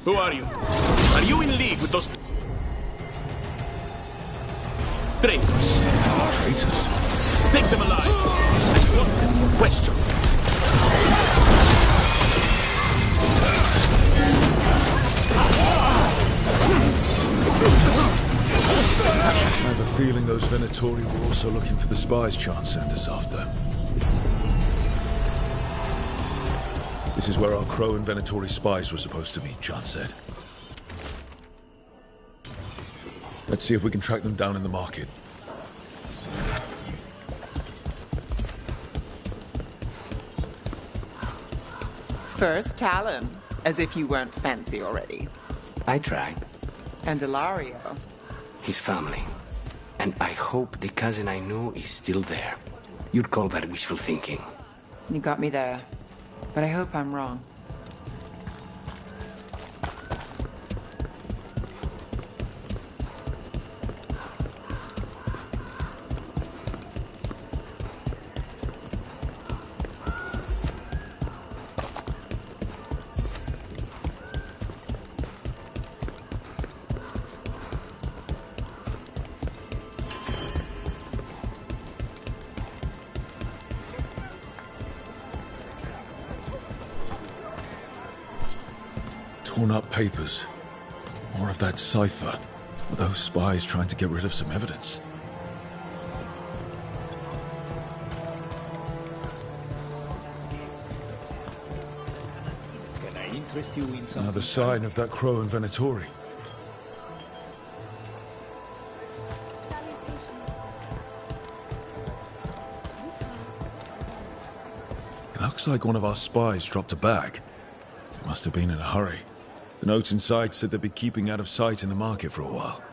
Who are you? Are you in league with those traitors? Traitors? Take them alive. And one question. I have a feeling those Venatori were also looking for the spies Chant sent us after. This is where our Crow and Venatori spies were supposed to be, Chant said. Let's see if we can track them down in the market. First Talon, as if you weren't fancy already. I tried. And Ilario. His family. And I hope the cousin I know is still there. You'd call that wishful thinking. You got me there. But I hope I'm wrong. Torn up papers. More of that cipher. Were those spies trying to get rid of some evidence? Can I interest you in something? Another sign of that Crow and Venatori. It looks like one of our spies dropped a bag. They must have been in a hurry. The notes inside said they'd be keeping out of sight in the market for a while.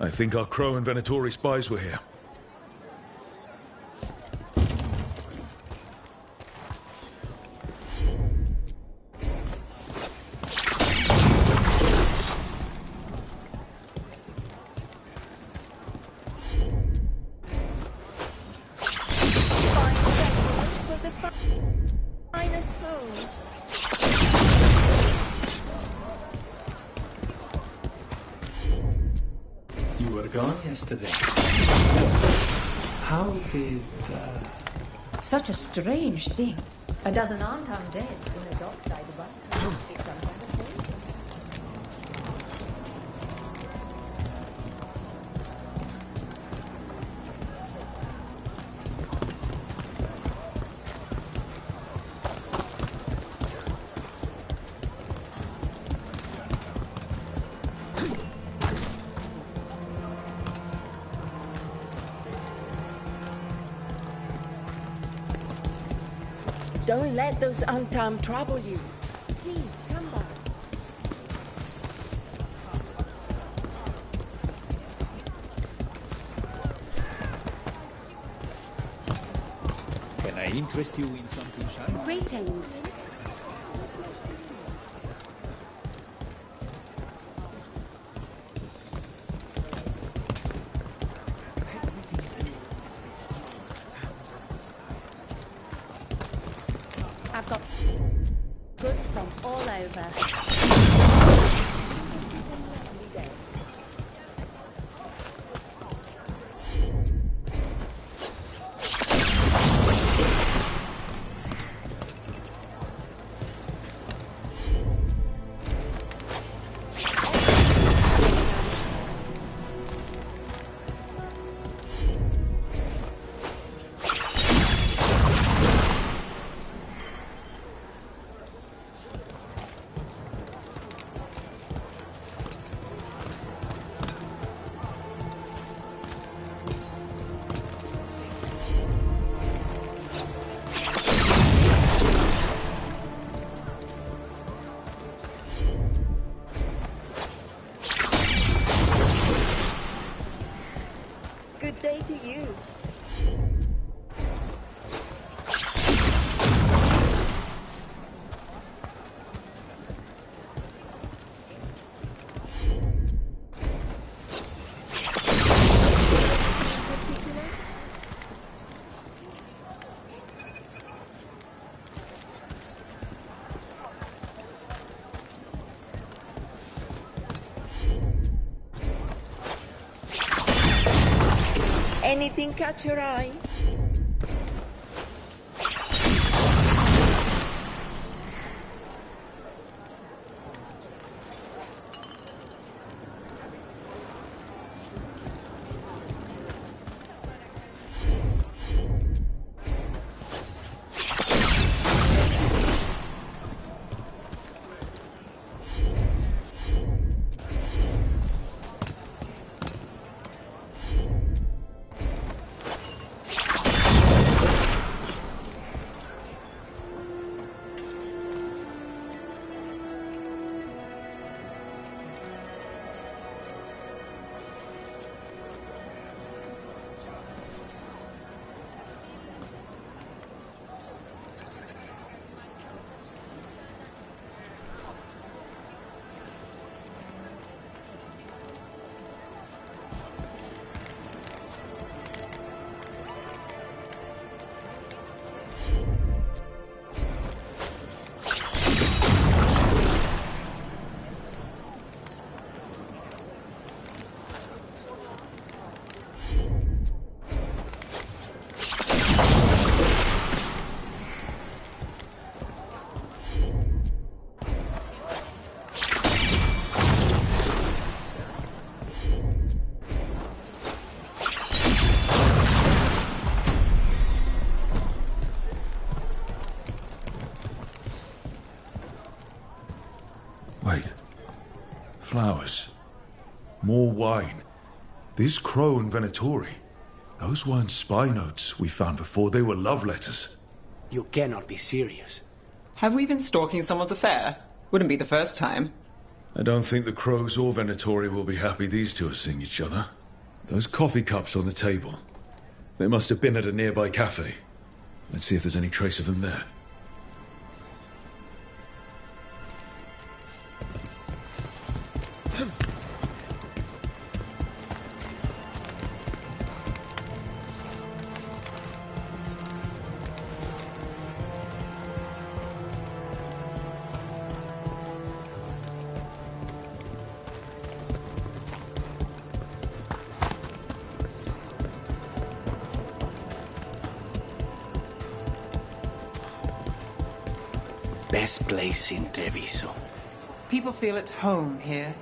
I think our Crow and Venatori spies were here. You were gone yesterday. How did... Such a strange thing. A dozen aren't undead in the dockside above. Don't let those untimed trouble you. Please, come back. Can I interest you in something shiny? Greetings. I've got goods from all over. Anything catch your eye? Wait. Flowers. More wine. This crow and Venatori. Those weren't spy notes we found before. They were love letters. You cannot be serious. Have we been stalking someone's affair? Wouldn't be the first time. I don't think the crows or Venatori will be happy these two are seeing each other. Those coffee cups on the table. They must have been at a nearby cafe. Let's see if there's any trace of them there. Best place in Treviso. People feel at home here.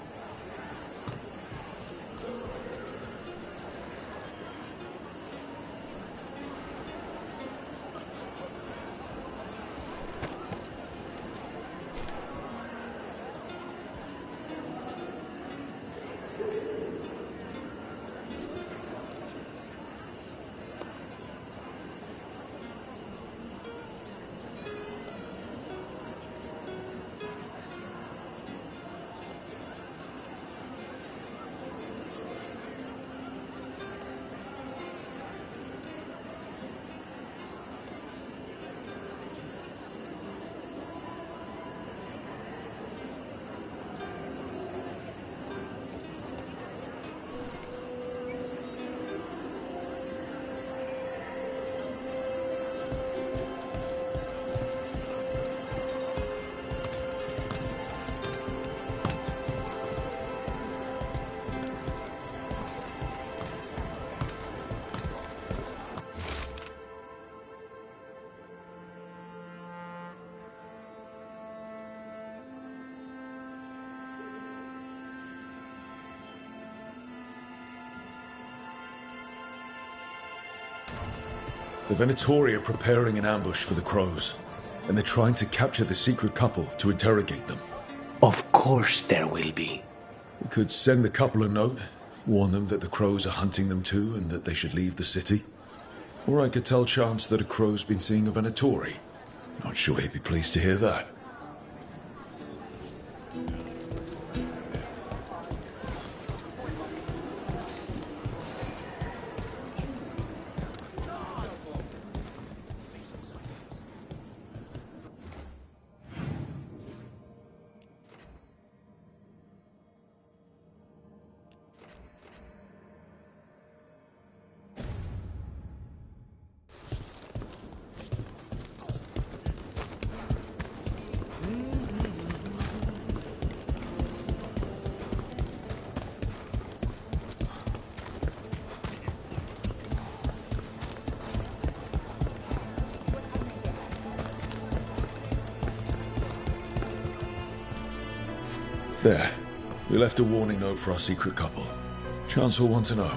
The Venatori are preparing an ambush for the crows, and they're trying to capture the secret couple to interrogate them. Of course there will be. We could send the couple a note, warn them that the crows are hunting them too and that they should leave the city. Or I could tell Chance that a crow's been seeing a Venatori. Not sure he'd be pleased to hear that. There. We left a warning note for our secret couple. Chance will want to know.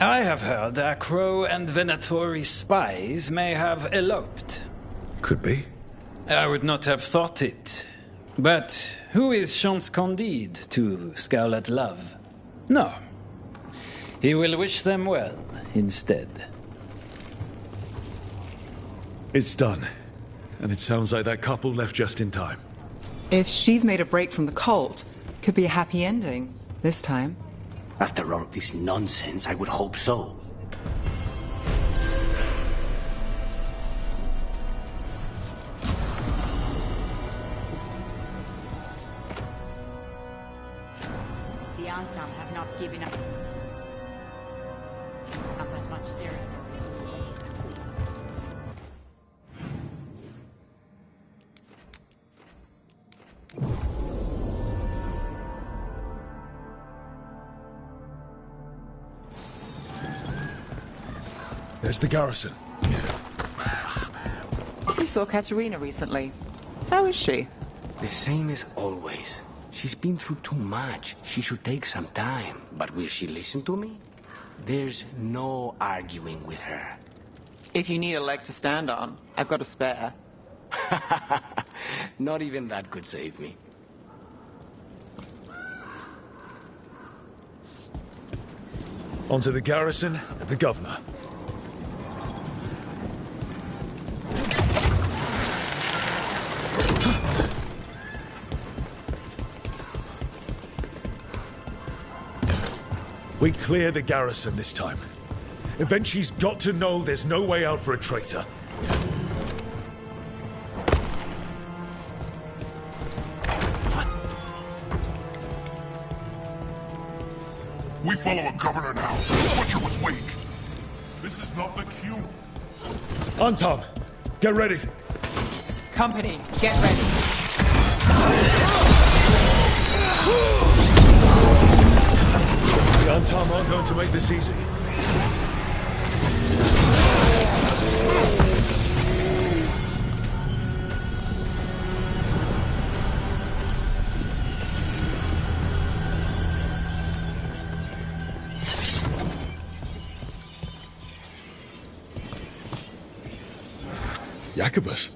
I have heard that Crow and Venatori spies may have eloped. Could be. I would not have thought it. But who is Chance Candide to Scarlet Love? No. He will wish them well instead. It's done. And it sounds like that couple left just in time. If she's made a break from the cult, could be a happy ending this time. After all this nonsense, I would hope so. The Antam have not given up as much territory. There's the garrison. We saw Katerina recently. How is she? The same as always. She's been through too much. She should take some time. But will she listen to me? There's no arguing with her. If you need a leg to stand on, I've got a spare. Not even that could save me. Onto the garrison and the governor. We clear the garrison this time. Eventually's got to know there's no way out for a traitor. We follow a governor now. The butcher was weak. This is not the cue. Antam, get ready. Company, get ready. The Antam aren't going to make this easy. Jacobus.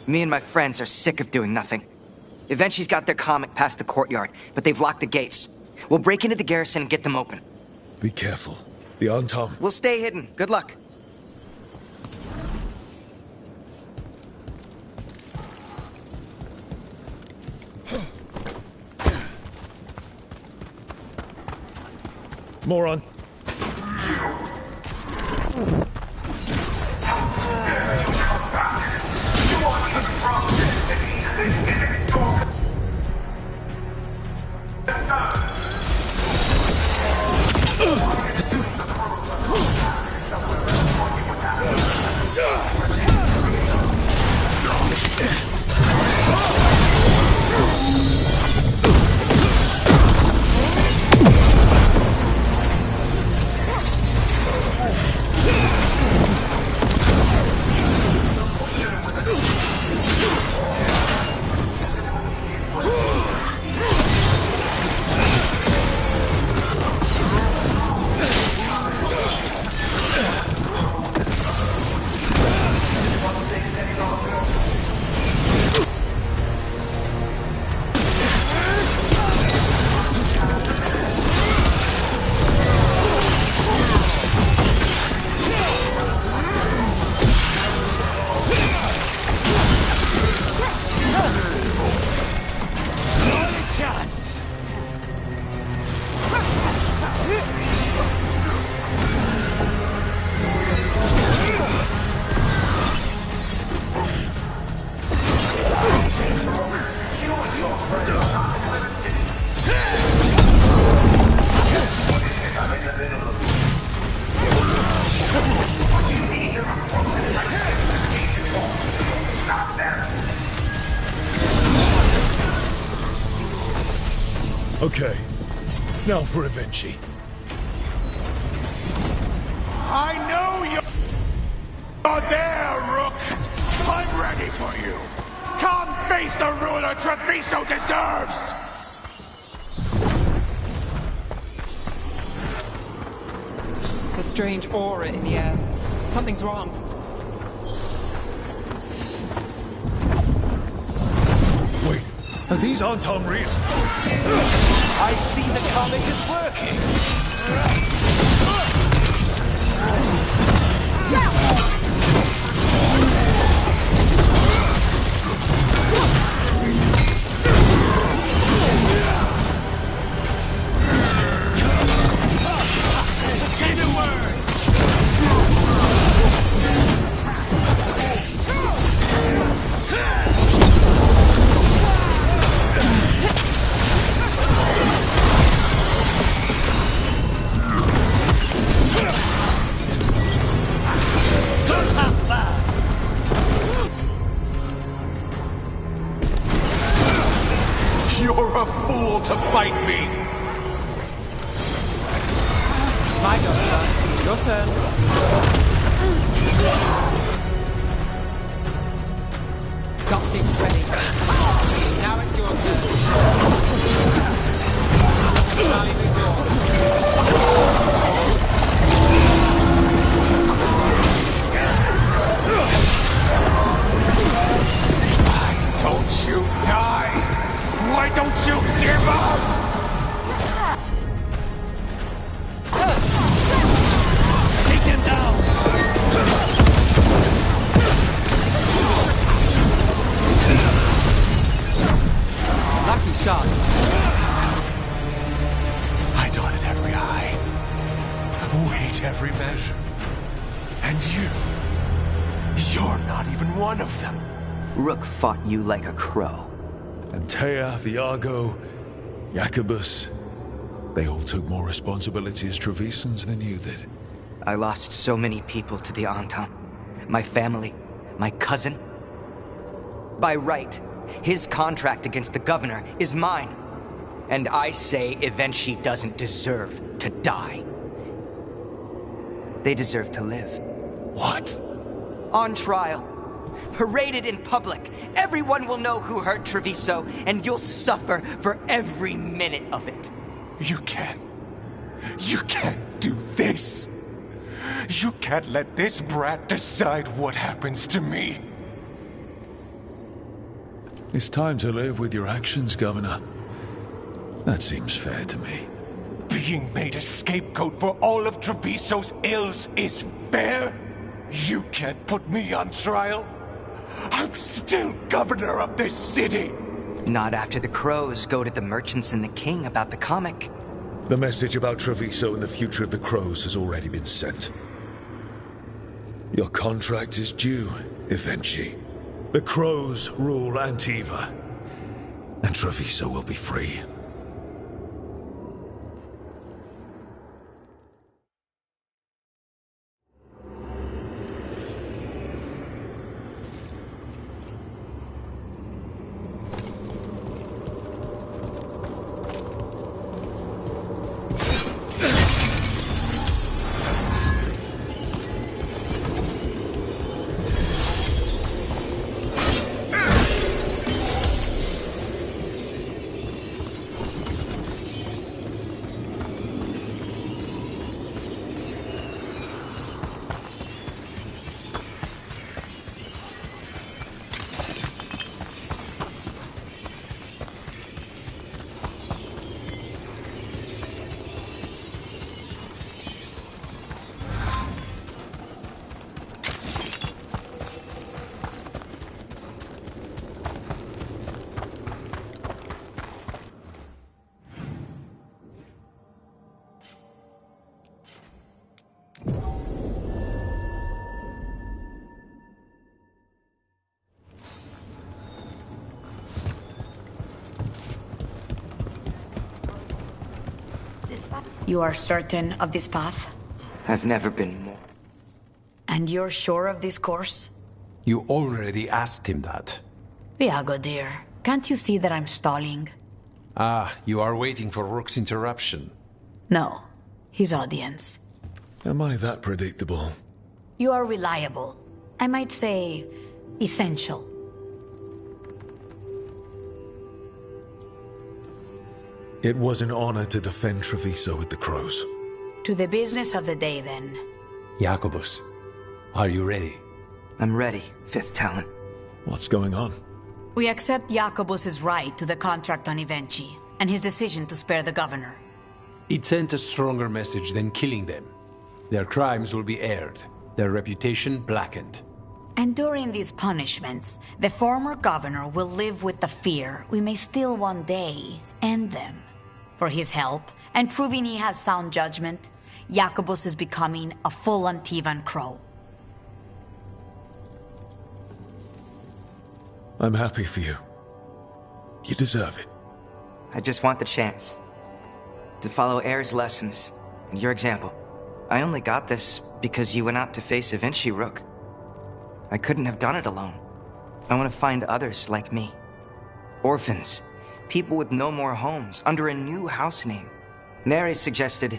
Me and my friends are sick of doing nothing. Eventually's got their comet past the courtyard, but they've locked the gates. We'll break into the garrison and get them open. Be careful. The Antam. We'll stay hidden. Good luck. Moron. Okay, now for Evenchi. I know you're there, Rook! I'm ready for you! Come face the ruler Treviso deserves! A strange aura in the air. Something's wrong. Wait, are these Anton real? I see the comic is working. You're a fool to fight me! My go, son. Your turn. Got things ready. Now it's your turn. Charlie Why don't you die? Why don't you give up? Take him down! Lucky shot. I dotted every I, weighed every measure. And you're not even one of them. Rook fought you like a crow. Antea, Viago, Jacobus, they all took more responsibility as Trevisans than you did. I lost so many people to the Anton. My family, my cousin. By right, his contract against the governor is mine. And I say Evenchi doesn't deserve to die. They deserve to live. What? On trial. Paraded in public. Everyone will know who hurt Treviso, and you'll suffer for every minute of it. You can't do this. You can't let this brat decide what happens to me. It's time to live with your actions, Governor. That seems fair to me. Being made a scapegoat for all of Treviso's ills is fair? You can't put me on trial? I'm still governor of this city! Not after the crows go to the merchants and the king about the comic. The message about Treviso and the future of the crows has already been sent. Your contract is due, Evenchi. The crows rule Antiva, and Treviso will be free. You are certain of this path? I've never been more. And you're sure of this course? You already asked him that. Viago, dear, can't you see that I'm stalling? Ah, you are waiting for Rook's interruption. No, his audience. Am I that predictable? You are reliable. I might say, essential. It was an honor to defend Treviso with the crows. To the business of the day, then. Jacobus, are you ready? I'm ready, Fifth Talon. What's going on? We accept Jacobus's right to the contract on Evenchi, and his decision to spare the governor. It sent a stronger message than killing them. Their crimes will be aired, their reputation blackened. And during these punishments, the former governor will live with the fear we may still one day end them. For his help, and proving he has sound judgment, Jacobus is becoming a full Antivan crow. I'm happy for you. You deserve it. I just want the chance to follow Air's lessons and your example. I only got this because you went out to face Evenchi, Rook. I couldn't have done it alone. I want to find others like me. Orphans, people with no more homes, under a new house name. Neri suggested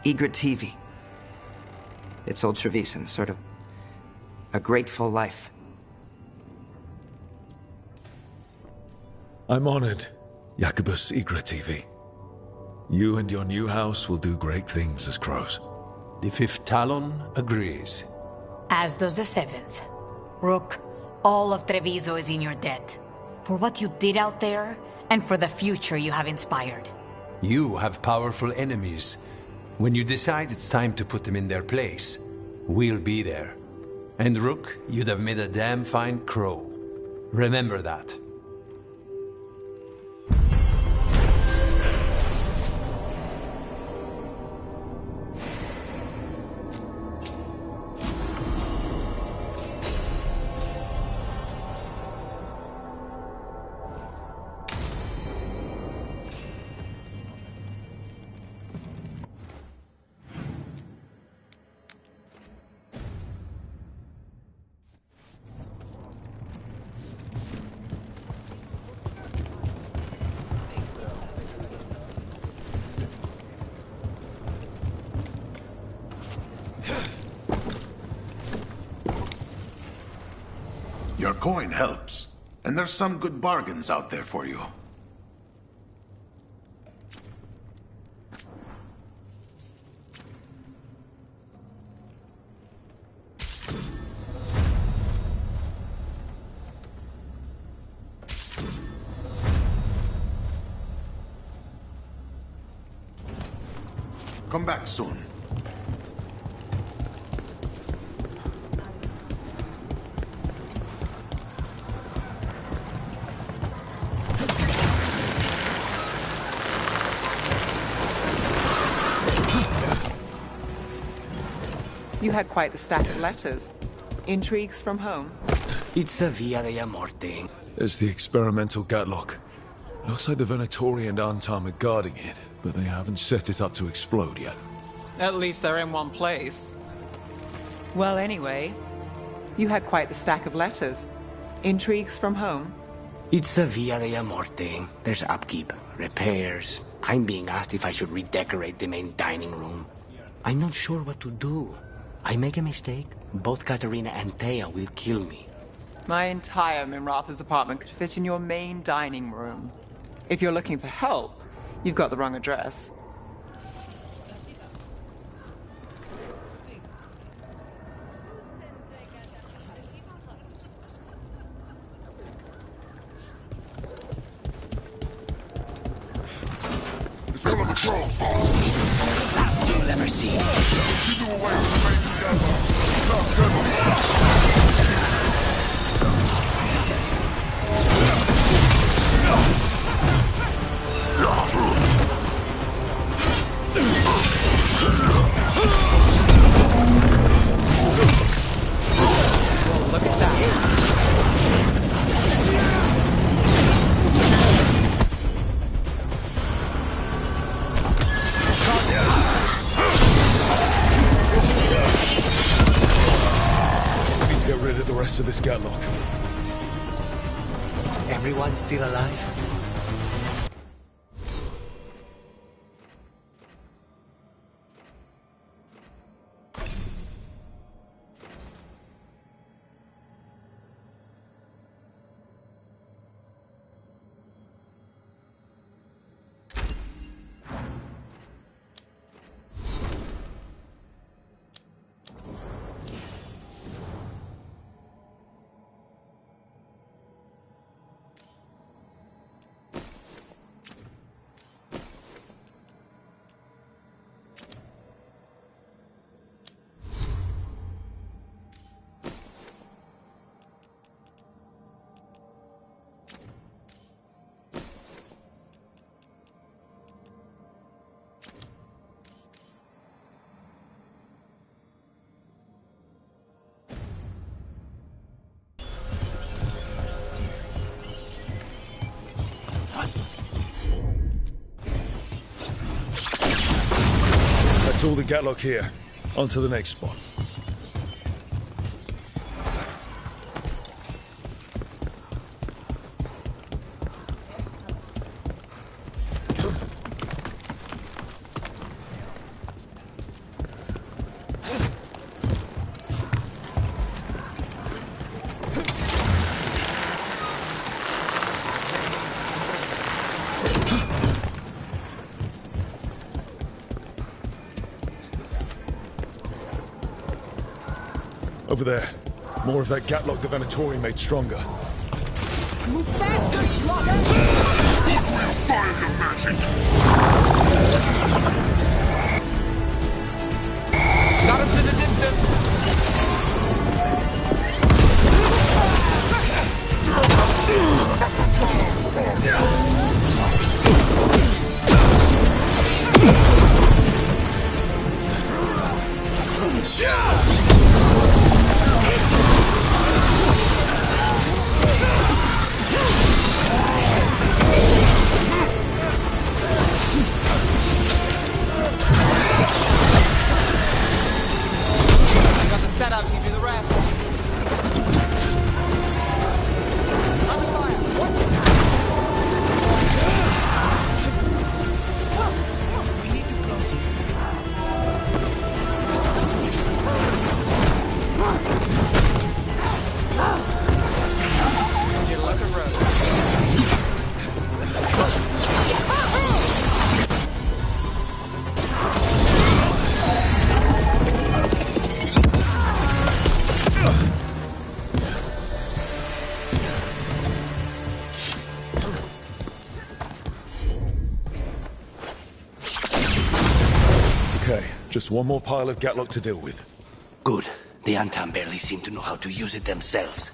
Igrativi. It's old Trevisan, sort of a grateful life. I'm honored, Jacobus Igrativi. You and your new house will do great things as crows. The Fifth Talon agrees. As does the Seventh. Rook, all of Treviso is in your debt. For what you did out there, and for the future you have inspired. You have powerful enemies. When you decide it's time to put them in their place, we'll be there. And Rook, you'd have made a damn fine crow. Remember that. Your coin helps, and there's some good bargains out there for you. Come back soon. You had quite the stack of letters. Intrigues from home? It's the Via de Morte. There's the experimental Gatlock. Looks like the Venatori and Antam are guarding it, but they haven't set it up to explode yet. At least they're in one place. Well, anyway, you had quite the stack of letters. Intrigues from home? It's the Via de Morte. There's upkeep, repairs. I'm being asked if I should redecorate the main dining room. I'm not sure what to do. I make a mistake, both Katerina and Thea will kill me. My entire Minratha's apartment could fit in your main dining room. If you're looking for help, you've got the wrong address. It's one of the crows. Last you'll ever see. You do away with the main together. Well, look at that. Get rid of the rest of this Gatlock. Everyone's still alive? all the Gatlock here. On to the next spot. Over there. More of that Gatlock the Venatori made stronger. Move faster, Slaughter! Goodwill, fire the magic! Got us in the distance! Just one more pile of Gatlock to deal with. Good. The Antam barely seem to know how to use it themselves.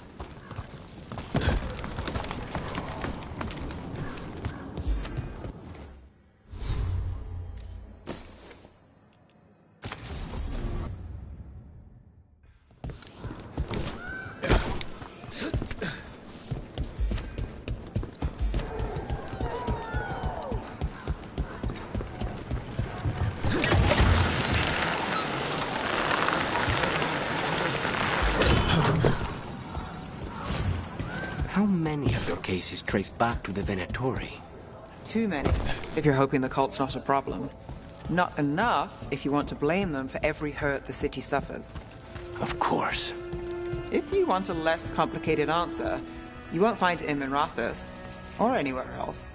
How many of your cases trace back to the Venatori? Too many, if you're hoping the cult's not a problem. Not enough if you want to blame them for every hurt the city suffers. Of course. If you want a less complicated answer, you won't find it in Minrathous, or anywhere else.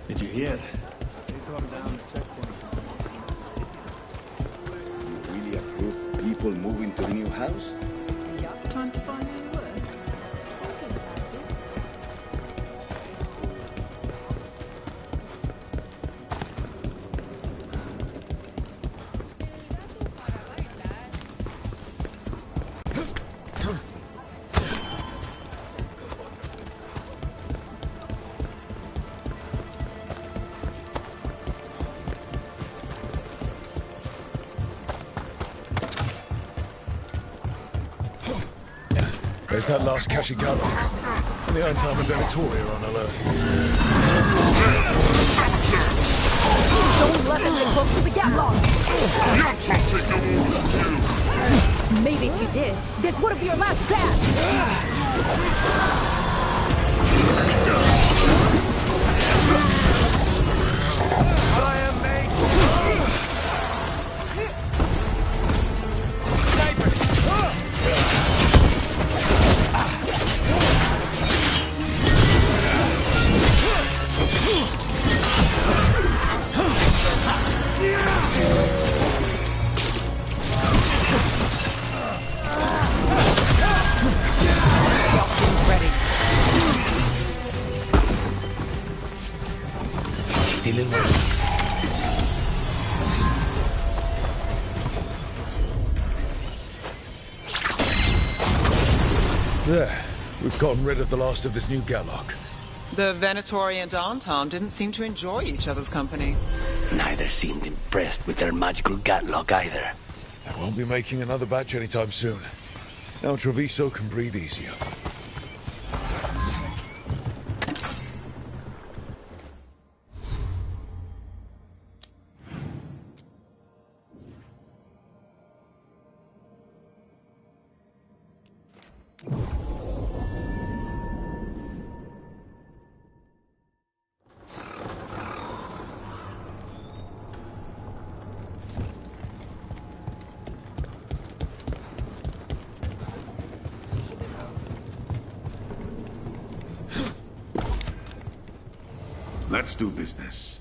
Did you hear? They come down and check them. You really approve people moving to the new house? Yeah, time to find new work. There's that last cache of Gatlock. The Antam and Venatori are on alert. Don't let them get close to the Gatlock! Your top take no orders from you! Maybe if you did, this would have been your last dance! Fire, mate! There. We've gotten rid of the last of this new Gallock. The Venatori and Anton didn't seem to enjoy each other's company. Neither seemed impressed with their magical Gatlock either. I won't be making another batch anytime soon. Now Treviso can breathe easier. Let's do business.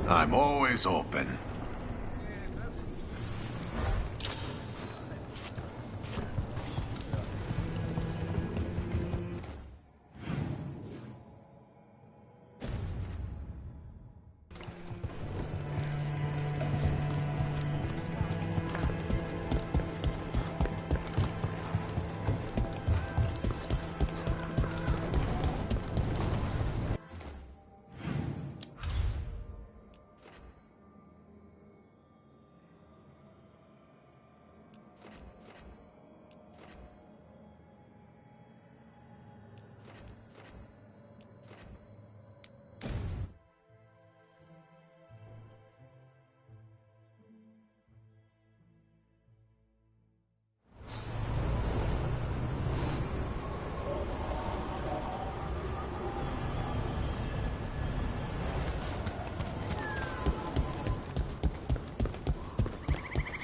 I'm always open.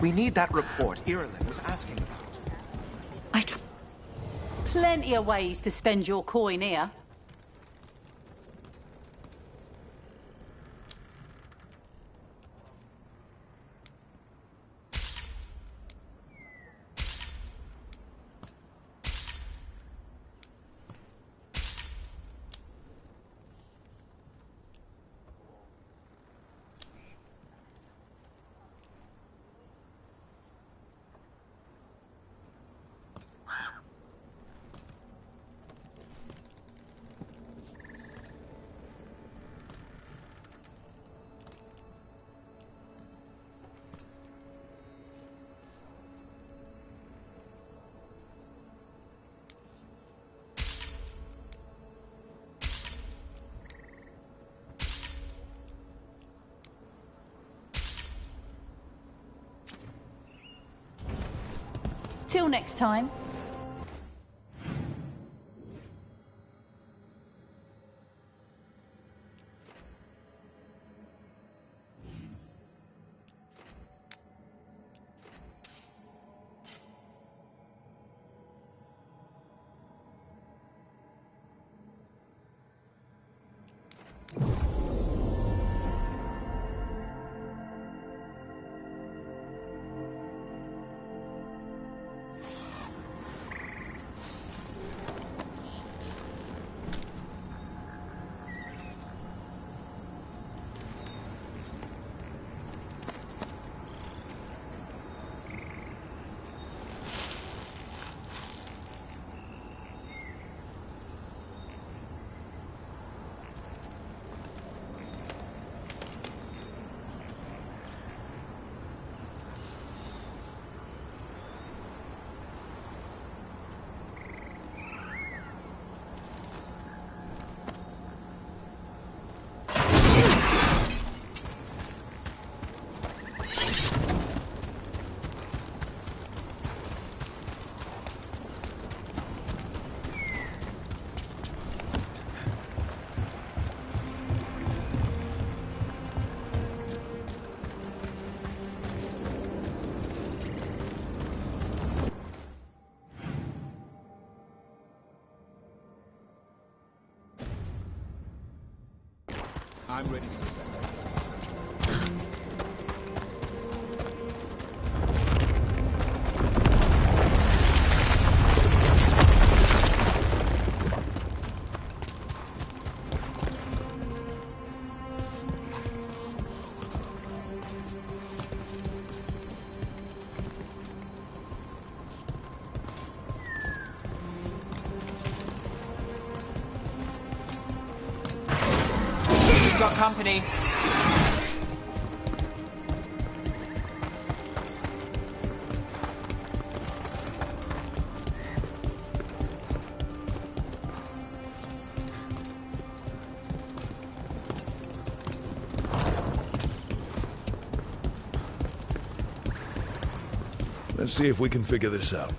We need that report Irulan was asking about. Plenty of ways to spend your coin here. Till next time. I'm ready to get back. Got company. Let's see if we can figure this out.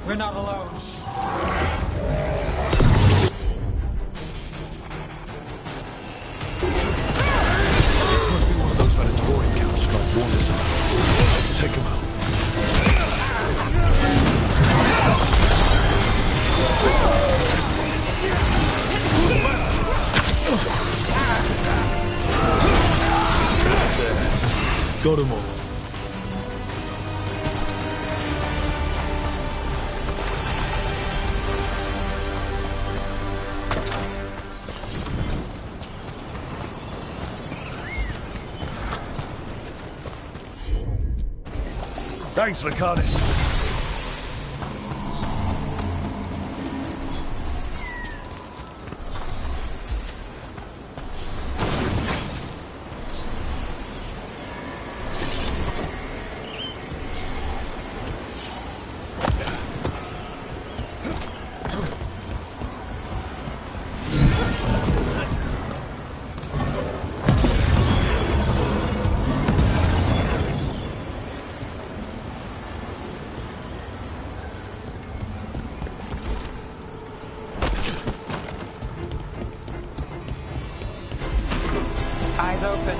We're not alone. This must be one of those Venatorian camps Strike warned us about. Let's take them out. Got them all. Thanks, Lacanis. Eyes open.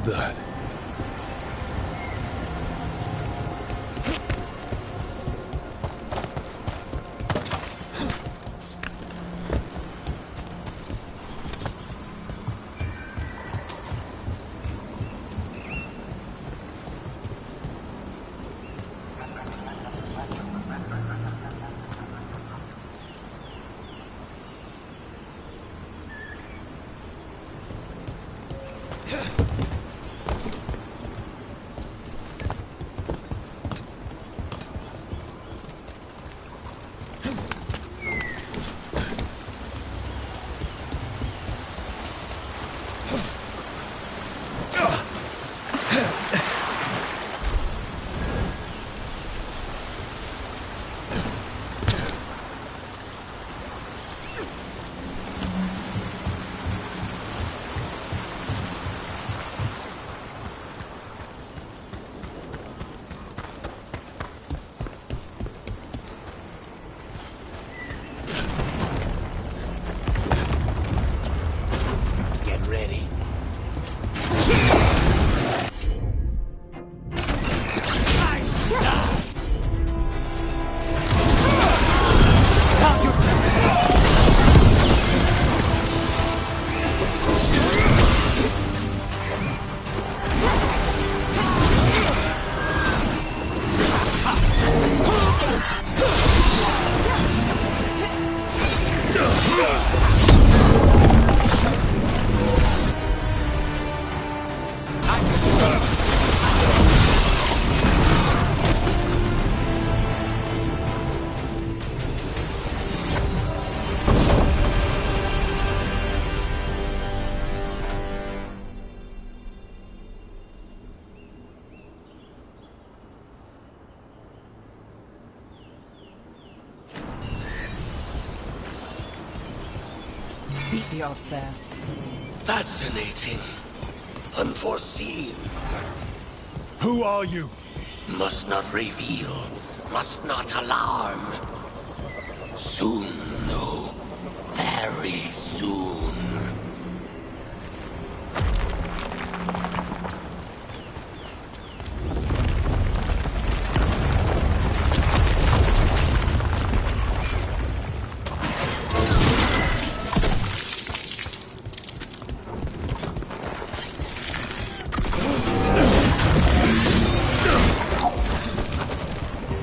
That. Beat the odds there. Fascinating. Unforeseen. Who are you? Must not reveal. Must not alarm. Soon, though. Very soon.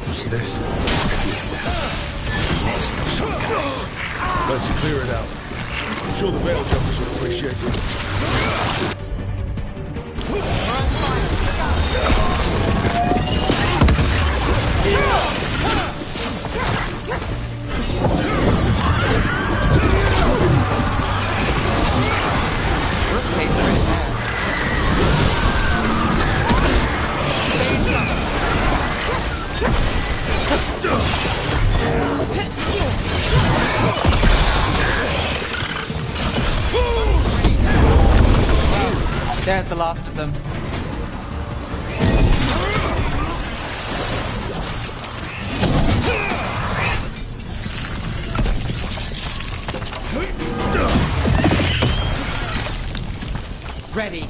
What's this? Let's clear it out. I'm sure the Veil jumpers would appreciate it. There's the last of them. Ready.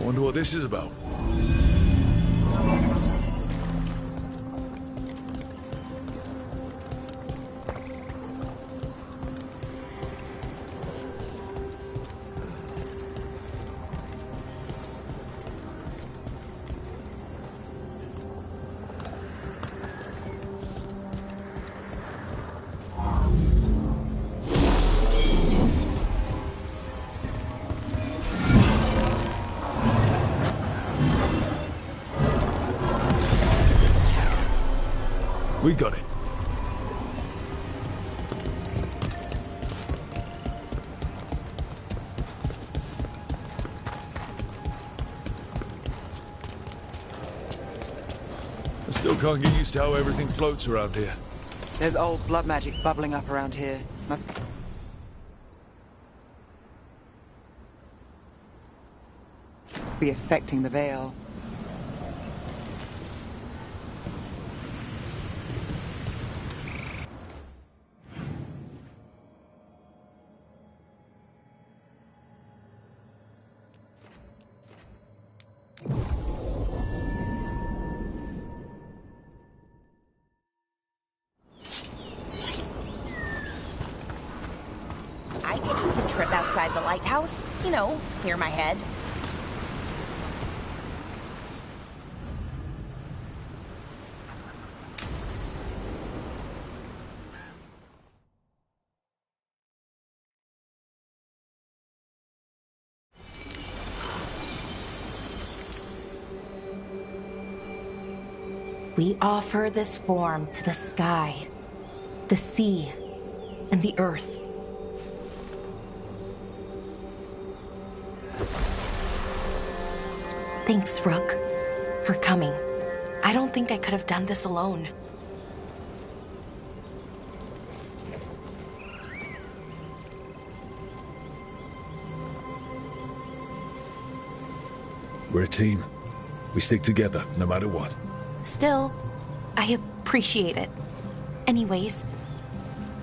Wonder what this is about. We got it. I still can't get used to how everything floats around here. There's old blood magic bubbling up around here. Must be affecting the Veil. I could use a trip outside the lighthouse. You know, clear my head. We offer this form to the sky, the sea, and the earth. Thanks, Rook, for coming. I don't think I could have done this alone. We're a team. We stick together, no matter what. Still, I appreciate it. Anyways,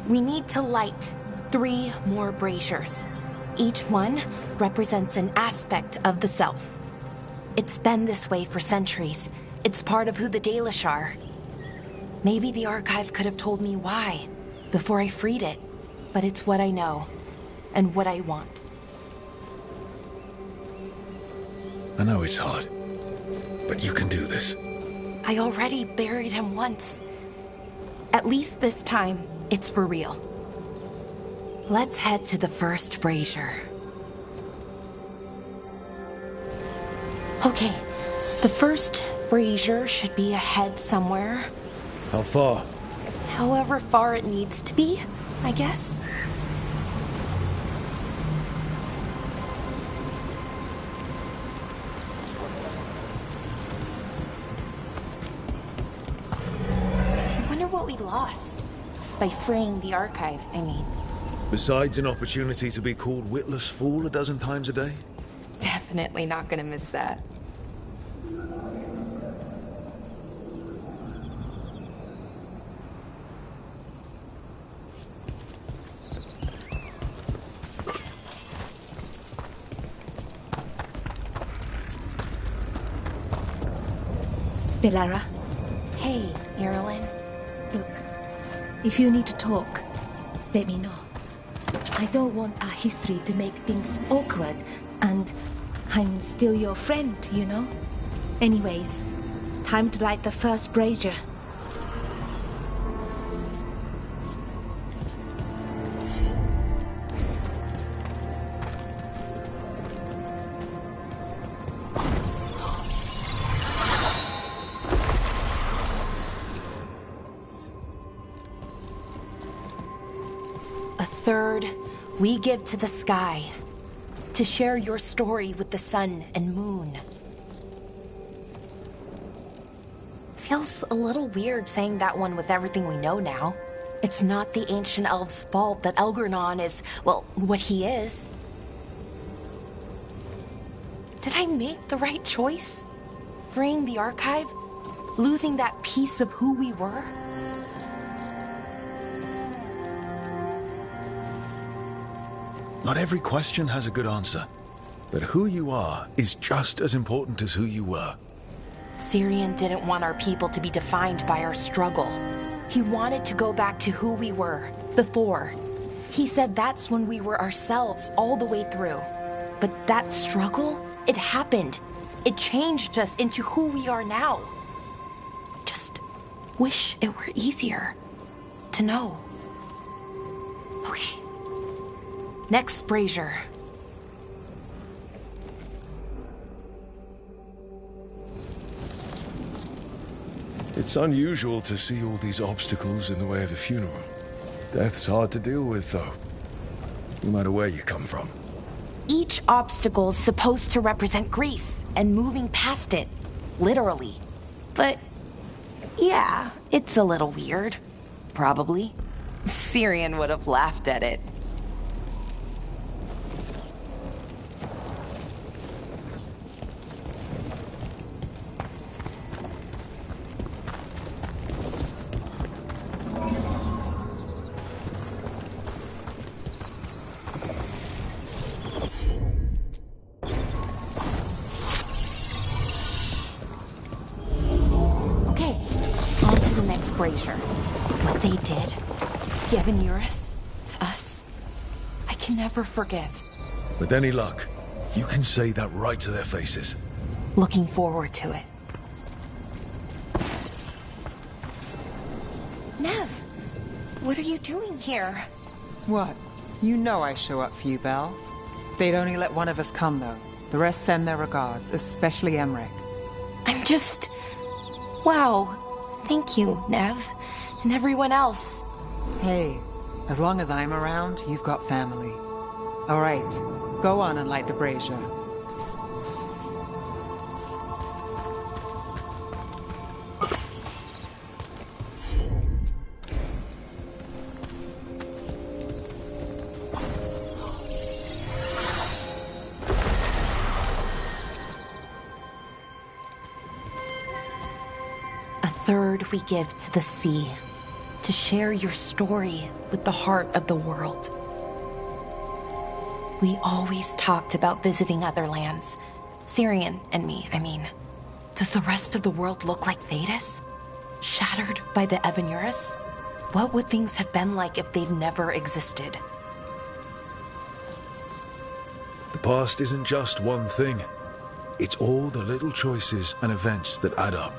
we need to light 3 more braziers. Each one represents an aspect of the self. It's been this way for centuries. It's part of who the Dalish are. Maybe the archive could have told me why before I freed it, but it's what I know and what I want. I know it's hard, but you can do this. I already buried him once. At least this time, it's for real. Let's head to the first brazier. Okay, the first brazier should be ahead somewhere. How far? However far it needs to be, I guess. I wonder what we lost by freeing the archive, I mean. Besides an opportunity to be called witless fool a dozen times a day? Definitely not gonna miss that. Belara, Hey, Irulan. look, if you need to talk, let me know. I don't want our history to make things awkward, and I'm still your friend, you know? Anyways, time to light the first brazier. A third we give to the sky, to share your story with the sun and moon. Feels a little weird saying that one with everything we know now. It's not the ancient elves' fault that Elgernon is, well, what he is. Did I make the right choice? Freeing the archive? Losing that piece of who we were? Not every question has a good answer, but who you are is just as important as who you were. Syrian didn't want our people to be defined by our struggle. He wanted to go back to who we were, before. He said that's when we were ourselves all the way through. But that struggle, it happened. It changed us into who we are now. Just wish it were easier to know. Okay. Next brazier. It's unusual to see all these obstacles in the way of a funeral. Death's hard to deal with, though, no matter where you come from. Each obstacle's supposed to represent grief and moving past it, literally. But yeah, it's a little weird. Probably. Syrian would have laughed at it. Brazier. What they did, Yevon Eurus, to us, I can never forgive. With any luck, you can say that right to their faces. Looking forward to it. Nev, what are you doing here? What? You know I show up for you, Belle. They'd only let one of us come, though. The rest send their regards, especially Emmerich. I'm just... Wow. Thank you, Nev, and everyone else. Hey, as long as I'm around, you've got family. All right, go on and light the brazier. third we give to the sea, to share your story with the heart of the world. We always talked about visiting other lands. Syrian and me, I mean. Does the rest of the world look like Thedas? Shattered by the Evanurus? What would things have been like if they'd never existed? The past isn't just one thing. It's all the little choices and events that add up.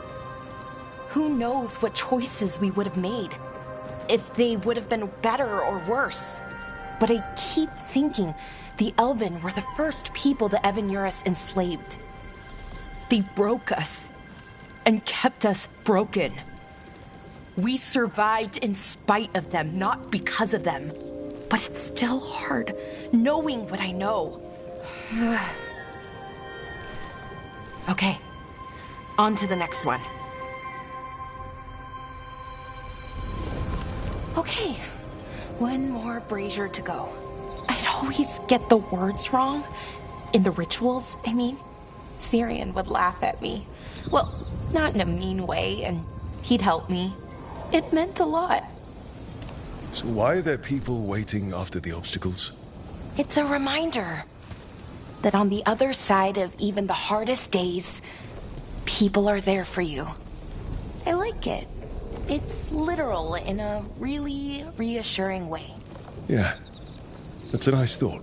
Who knows what choices we would have made? If they would have been better or worse. But I keep thinking the Elven were the first people the Evanurus enslaved. They broke us and kept us broken. We survived in spite of them, not because of them. But it's still hard, knowing what I know. Okay, on to the next one. Okay, one more brazier to go. I'd always get the words wrong. In the rituals, I mean. Syrian would laugh at me. Well, not in a mean way, and he'd help me. It meant a lot. So why are there people waiting after the obstacles? It's a reminder that on the other side of even the hardest days, people are there for you. I like it. It's literal in a really reassuring way. Yeah, that's a nice thought.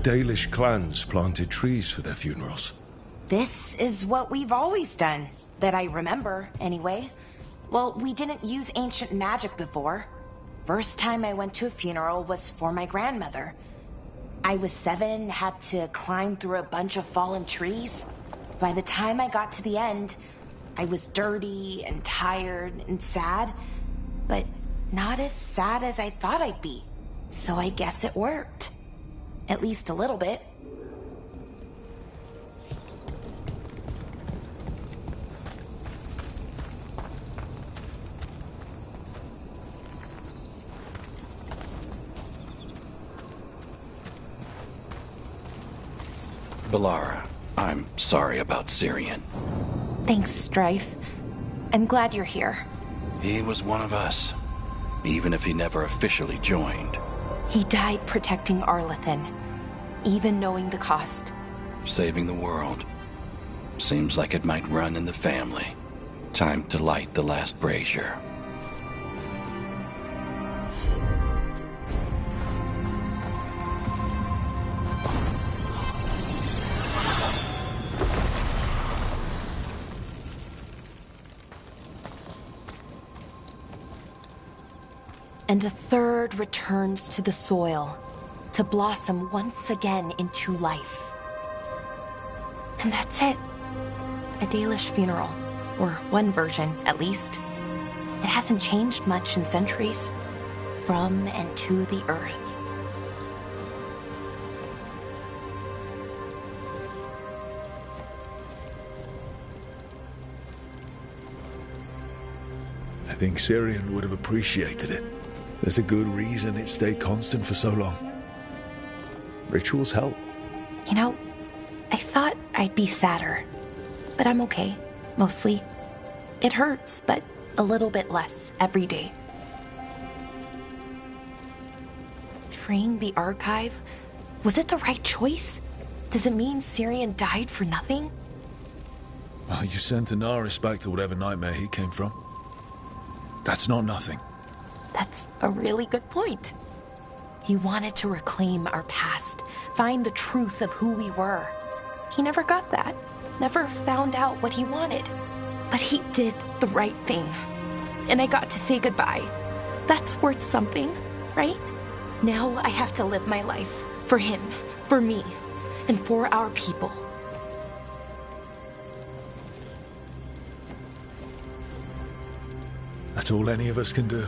Dalish clans planted trees for their funerals. This is what we've always done, that I remember, anyway. Well, we didn't use ancient magic before. First time I went to a funeral was for my grandmother. I was 7, had to climb through a bunch of fallen trees. By the time I got to the end, I was dirty and tired and sad, but not as sad as I thought I'd be. So I guess it worked. At least a little bit. Balara, I'm sorry about Syrian. Thanks, Strife. I'm glad you're here. He was one of us, even if he never officially joined. He died protecting Arlathan, even knowing the cost. Saving the world. Seems like it might run in the family. Time to light the last brazier. And a third returns to the soil, to blossom once again into life. And that's it. A Dalish funeral, or one version, at least. It hasn't changed much in centuries, from and to the earth. I think Syrian would have appreciated it. There's a good reason it stayed constant for so long. Rituals help. You know, I thought I'd be sadder, but I'm okay, mostly. It hurts, but a little bit less every day. Freeing the archive, was it the right choice? Does it mean Syrian died for nothing? Well, you sent Anaris back to whatever nightmare he came from. That's not nothing. That's a really good point. He wanted to reclaim our past, find the truth of who we were. He never got that, never found out what he wanted. But he did the right thing. And I got to say goodbye. That's worth something, right? Now I have to live my life for him, for me, and for our people. That's all any of us can do.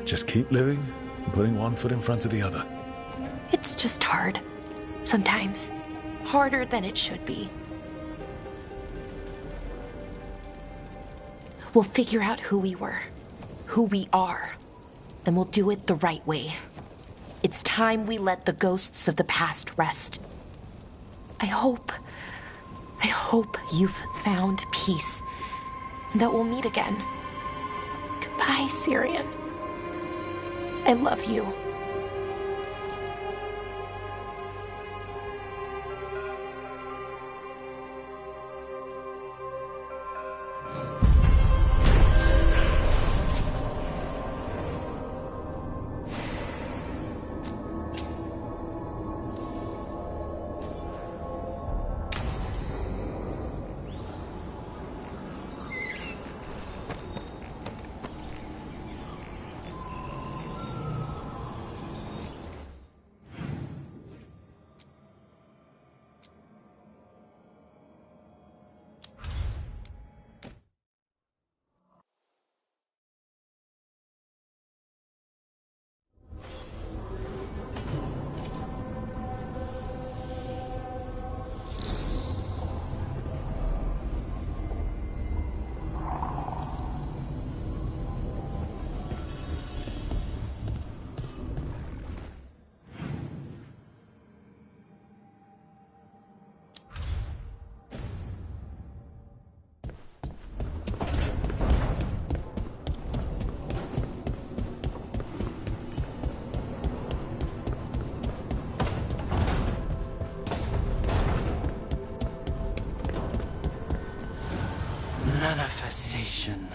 Just keep living and putting one foot in front of the other. It's just hard. Sometimes. Harder than it should be. We'll figure out who we were, who we are, and we'll do it the right way. It's time we let the ghosts of the past rest. I hope you've found peace, and that we'll meet again. Goodbye, Syrian. I love you. Manifestation.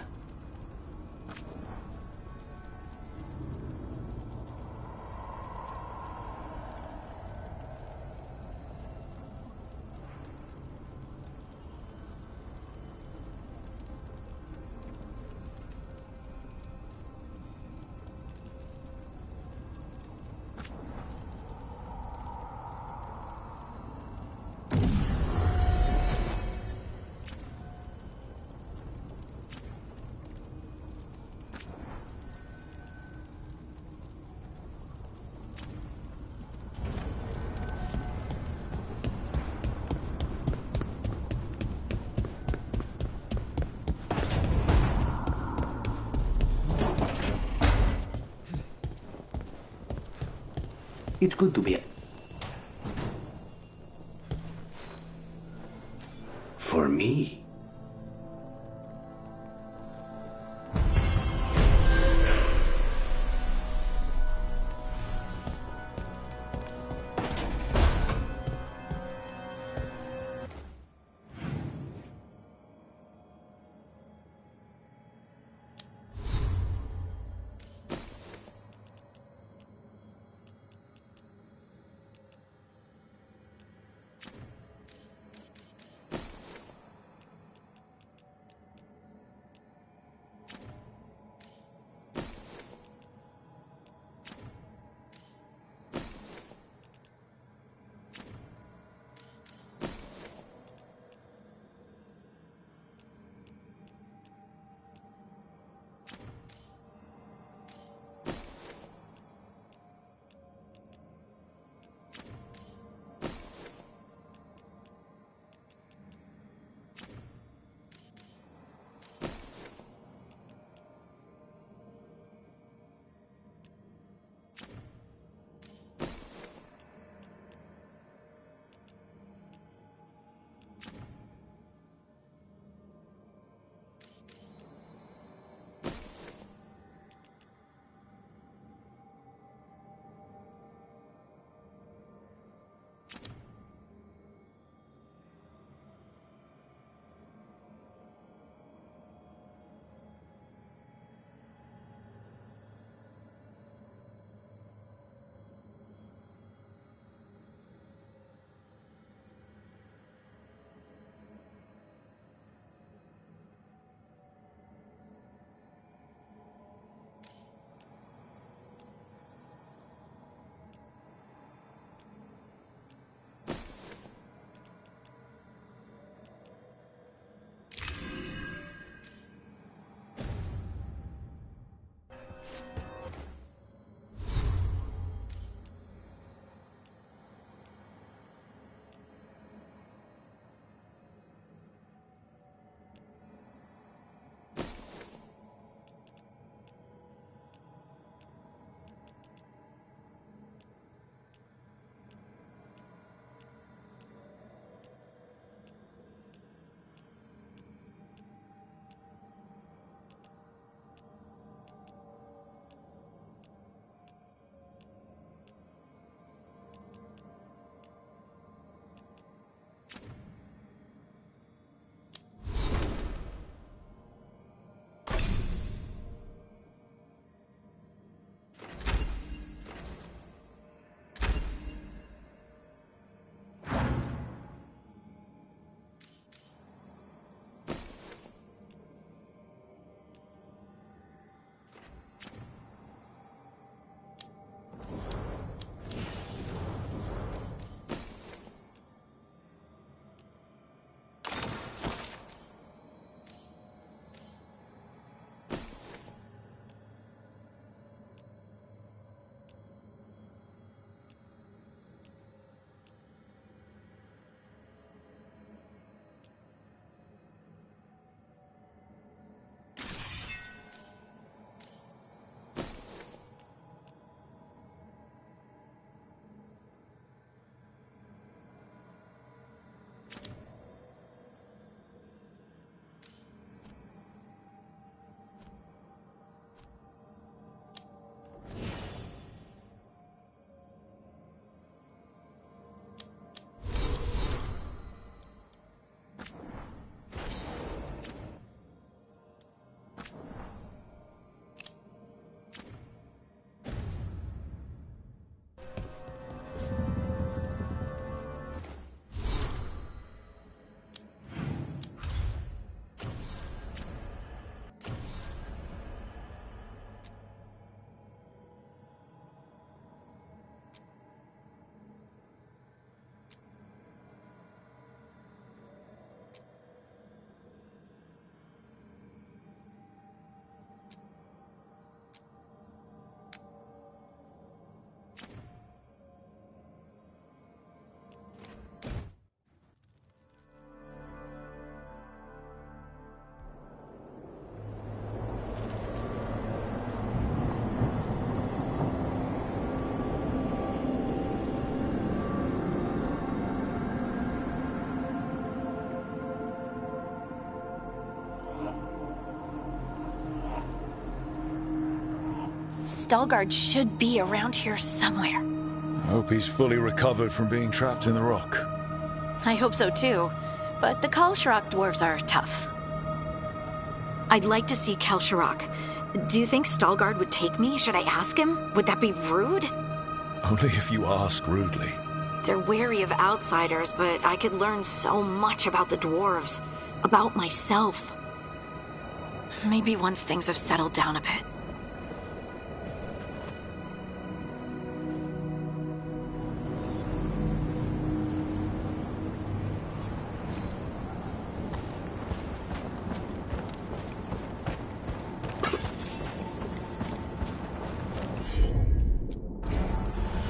It's good to be for me. Veilguard should be around here somewhere. I hope he's fully recovered from being trapped in the rock. I hope so too, but the Kalsharak dwarves are tough. I'd like to see Kalsharak. Do you think Veilguard would take me? Should I ask him? Would that be rude? Only if you ask rudely. They're wary of outsiders, but I could learn so much about the dwarves, about myself. Maybe once things have settled down a bit.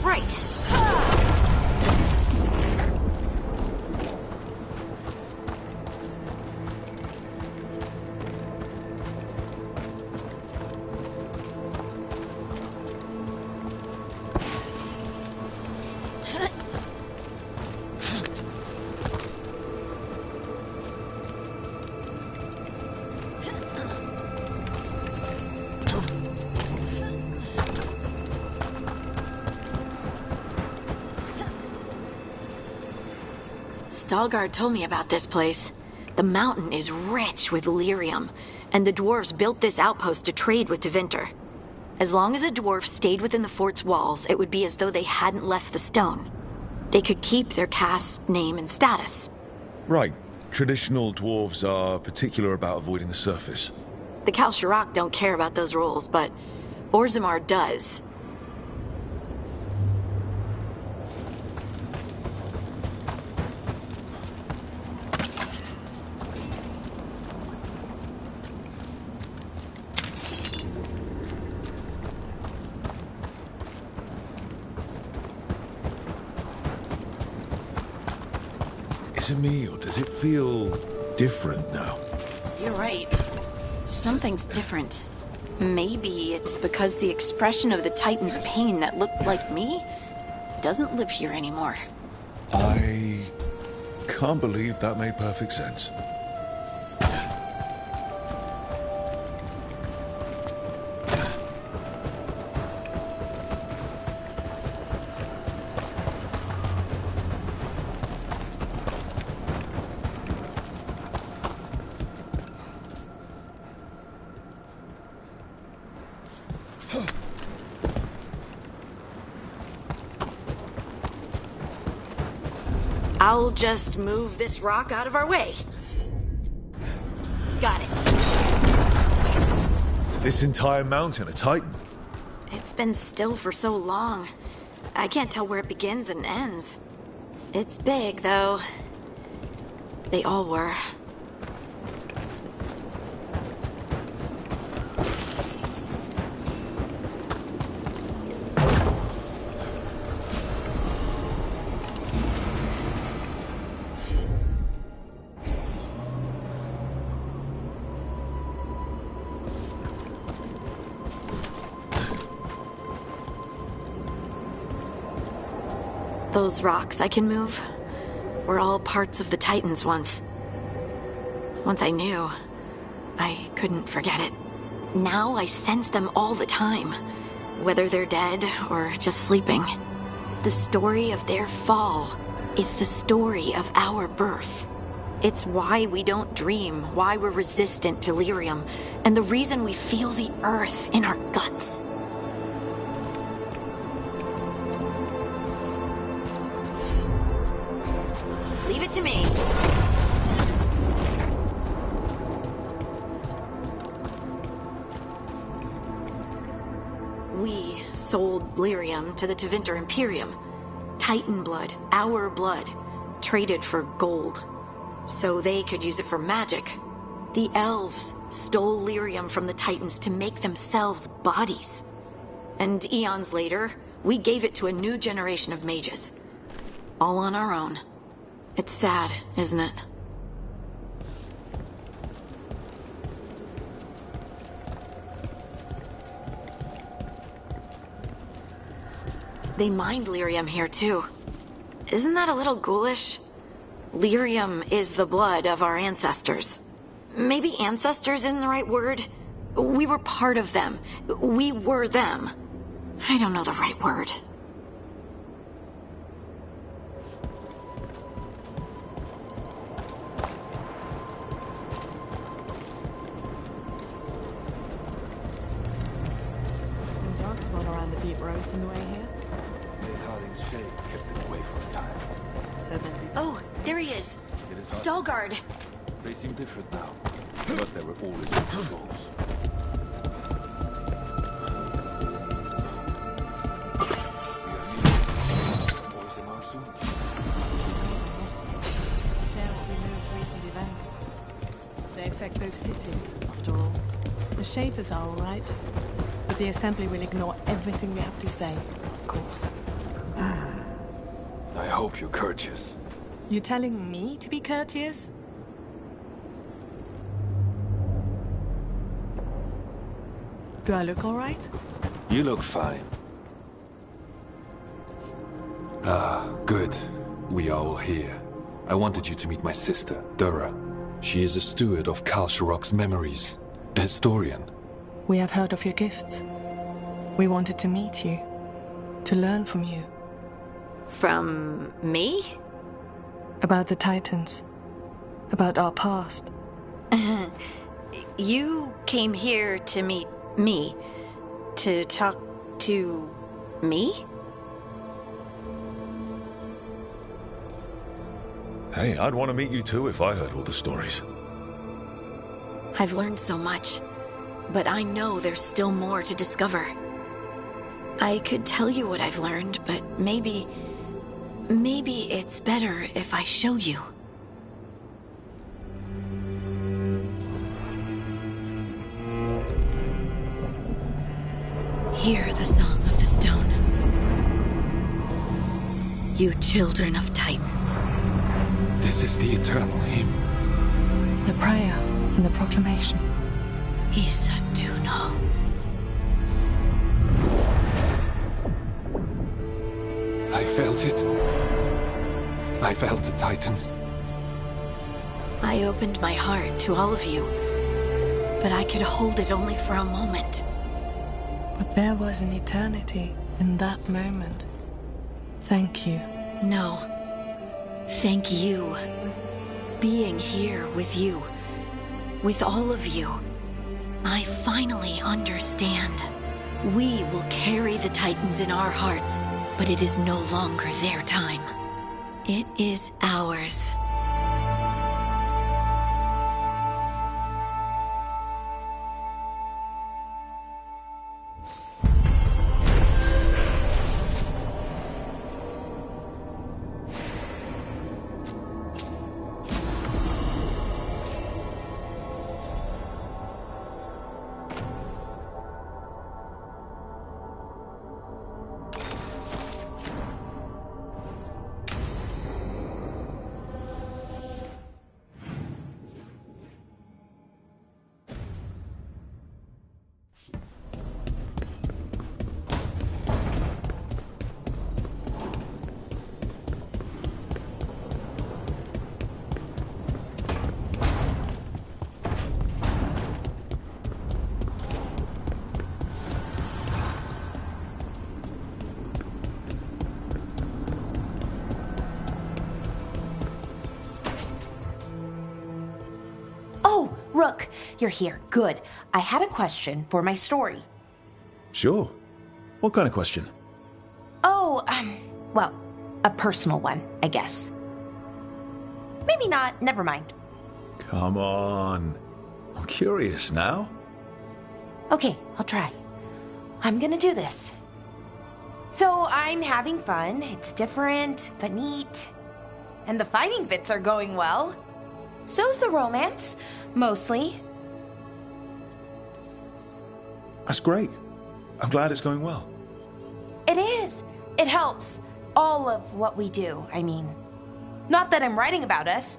Right. Veilguard told me about this place. The mountain is rich with lyrium, and the dwarves built this outpost to trade with Tevinter. As long as a dwarf stayed within the fort's walls, it would be as though they hadn't left the stone. They could keep their caste, name, and status. Right. Traditional dwarves are particular about avoiding the surface. The Kalsharak don't care about those rules, but Orzammar does. Is it me, or does it feel different now? You're right. Something's different. Maybe it's because the expression of the Titan's pain that looked like me doesn't live here anymore. I can't believe that made perfect sense. I'll just move this rock out of our way. Got it. Is this entire mountain a Titan? It's been still for so long. I can't tell where it begins and ends. It's big, though. They all were. Those rocks I can move were all parts of the Titans once. Once I knew, I couldn't forget it. Now I sense them all the time, whether they're dead or just sleeping. The story of their fall is the story of our birth. It's why we don't dream, why we're resistant to lyrium, and the reason we feel the earth in our guts. Leave it to me. We sold lyrium to the Tevinter Imperium. Titan blood, our blood, traded for gold. So they could use it for magic. The elves stole lyrium from the Titans to make themselves bodies. And eons later, we gave it to a new generation of mages. All on our own. It's sad, isn't it? They mined lyrium here, too. Isn't that a little ghoulish? Lyrium is the blood of our ancestors. Maybe ancestors isn't the right word. We were part of them. We were them. I don't know the right word. Darkspawn around the deep roads on the way here. Miss Harding's shade kept it away from time. Oh, there he is. Stalguard. They seem different now, but they were always good souls. Share what we know of recent events. They affect both cities, after all. The Shapers are all right, but the Assembly will ignore everything we have to say, of course. I hope you're courteous. You telling me to be courteous? Do I look all right? You look fine. Ah, good. We are all here. I wanted you to meet my sister, Dura. She is a steward of Khal Sharok's memories, a historian. We have heard of your gifts. We wanted to meet you, to learn from you. From me? About the Titans. About our past. You came here to meet me. To talk to me? Hey, I'd want to meet you too if I heard all the stories. I've learned so much, but I know there's still more to discover. I could tell you what I've learned, but maybe it's better if I show you. Hear the song of the stone. You children of Titans. This is the eternal hymn. The prayer and the proclamation. Isa Tunal. I felt it. I felt the Titans. I opened my heart to all of you, but I could hold it only for a moment. But there was an eternity in that moment. Thank you. No. Thank you. Being here with you, with all of you, I finally understand. We will carry the Titans in our hearts, but it is no longer their time. It is ours. Rook, you're here. Good. I had a question for my story. Sure. What kind of question? Oh, well, a personal one, I guess. Maybe not. Never mind. Come on. I'm curious now. Okay, I'll try. I'm gonna do this. So I'm having fun. It's different, but neat. And the fighting bits are going well. So's the romance, mostly. That's great. I'm glad it's going well. It is. It helps. All of what we do, I mean. Not that I'm writing about us,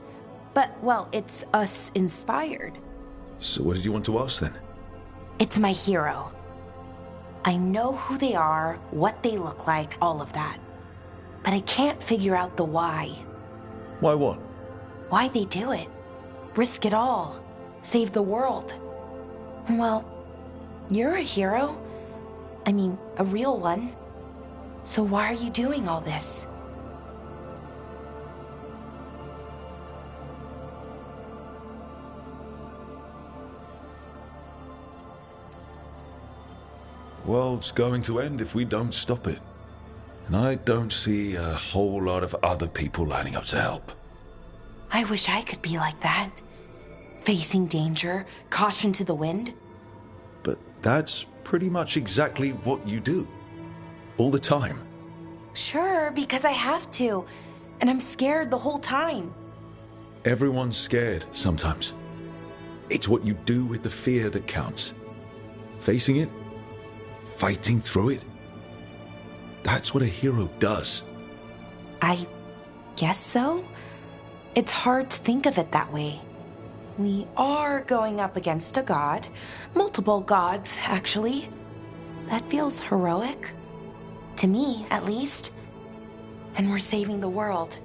but, well, it's us inspired. So what did you want to ask then? It's my hero. I know who they are, what they look like, all of that. But I can't figure out the why. Why what? Why they do it. Risk it all. Save the world. Well, You're a hero. I mean, a real one. So why are you doing all this? World's going to end if we don't stop it. And I don't see a whole lot of other people lining up to help. I wish I could be like that. Facing danger, caution to the wind. But that's pretty much exactly what you do. All the time. Sure, because I have to. And I'm scared the whole time. Everyone's scared sometimes. It's what you do with the fear that counts. Facing it, fighting through it. That's what a hero does. I guess so. It's hard to think of it that way. We are going up against a god. Multiple gods, actually. That feels heroic. To me, at least. And we're saving the world.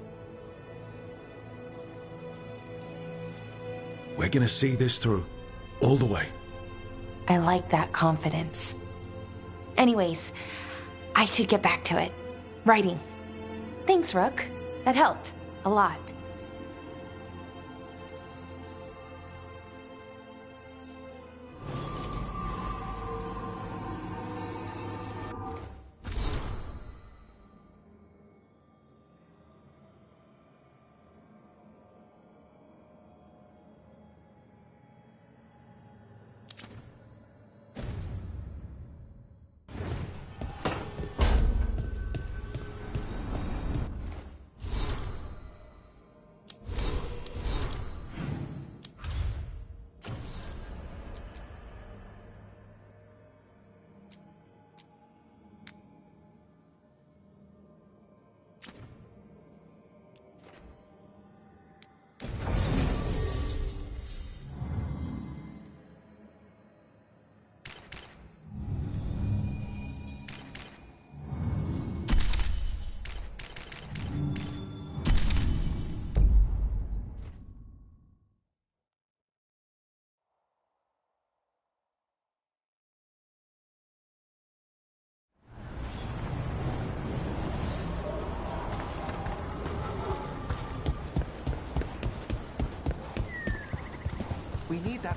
We're gonna see this through. All the way. I like that confidence. Anyways, I should get back to it. Writing. Thanks, Rook. That helped. A lot. We need that.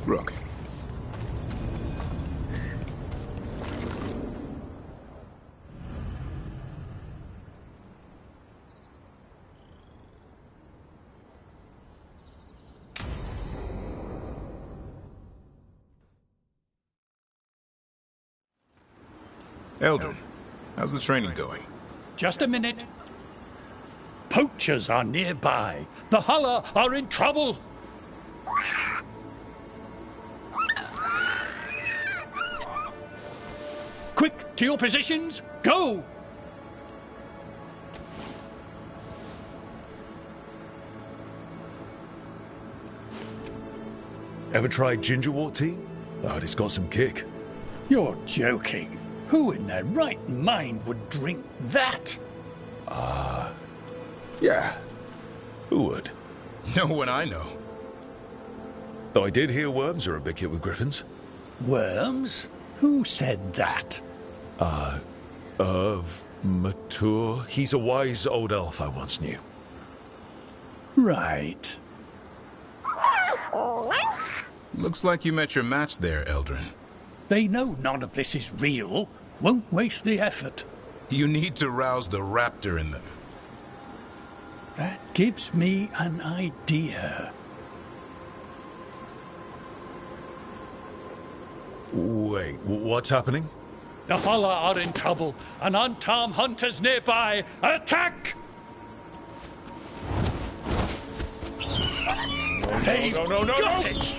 Rook. Eldrin, how's the training going? Just a minute. Poachers are nearby. The Hulla are in trouble. Quick, to your positions. Go! Ever tried gingerwort tea? Oh, it's got some kick. You're joking. Who in their right mind would drink that? Yeah. Who would? No one I know. Though I did hear worms are a big hit with griffins. Worms? Who said that? Mature. He's a wise old elf I once knew. Right. Looks like you met your match there, Eldrin. They know none of this is real. Won't waste the effort. You need to rouse the raptor in them. That gives me an idea. Wait, what's happening? The Hulla are in trouble. An unarmed hunter's nearby. Attack! No, They've no, no, no, got no. it!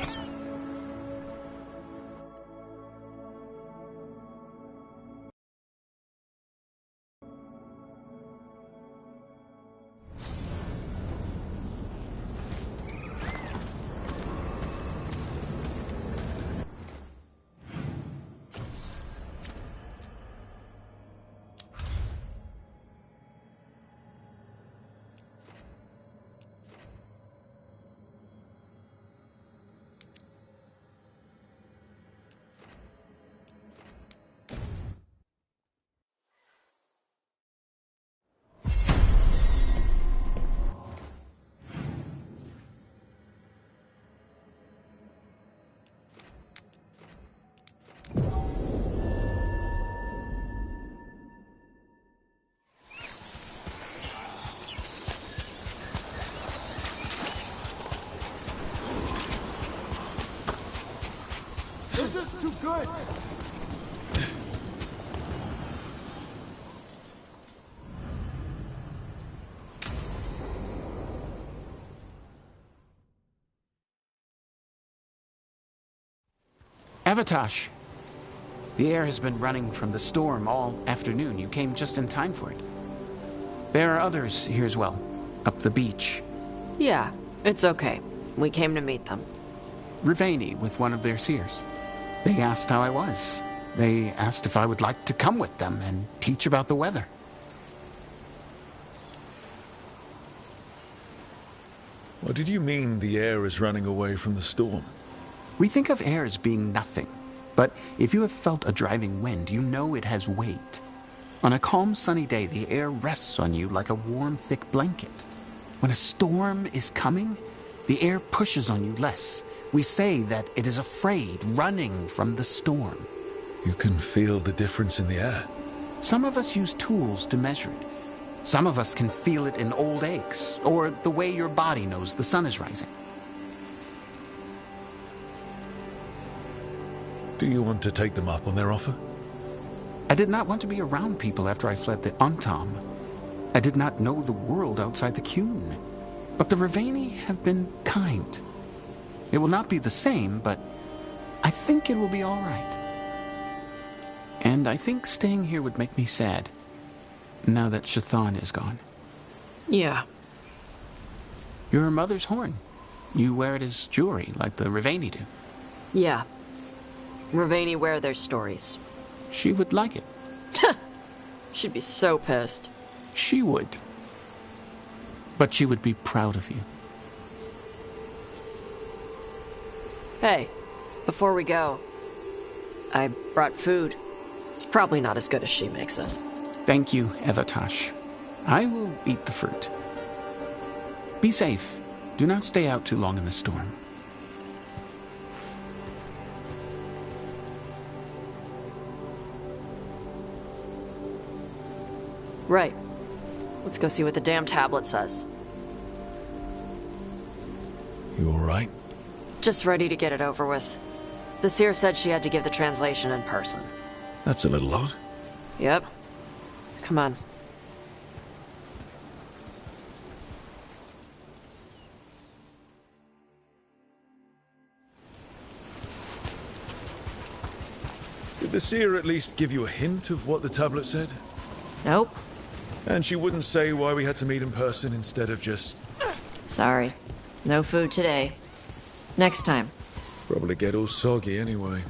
just too good! Avatosh, the air has been running from the storm all afternoon. You came just in time for it. There are others here as well, up the beach. Yeah, it's okay. We came to meet them. Riveni with one of their seers. They asked how I was. They asked if I would like to come with them and teach about the weather. What did you mean the air is running away from the storm? We think of air as being nothing, but if you have felt a driving wind, you know it has weight. On a calm, sunny day, the air rests on you like a warm, thick blanket. When a storm is coming, the air pushes on you less. We say that it is afraid, running from the storm. You can feel the difference in the air. Some of us use tools to measure it. Some of us can feel it in old aches, or the way your body knows the sun is rising. Do you want to take them up on their offer? I did not want to be around people after I fled the Antam. I did not know the world outside the Qun. But the Riveni have been kind. It will not be the same, but I think it will be all right. And I think staying here would make me sad, now that Shathan is gone. Yeah. Your mother's horn. You wear it as jewelry, like the Riveni do. Yeah. Riveni wear their stories. She would like it. She'd be so pissed. She would. But she would be proud of you. Hey, before we go, I brought food. It's probably not as good as she makes it. Thank you, Avatosh. I will eat the fruit. Be safe. Do not stay out too long in the storm. Right. Let's go see what the damn tablet says. You all right? Just ready to get it over with. The seer said she had to give the translation in person. That's a little odd. Yep. Come on. Did the seer at least give you a hint of what the tablet said? Nope. And she wouldn't say why we had to meet in person instead of just... Sorry. No food today. Next time. Probably get all soggy anyway.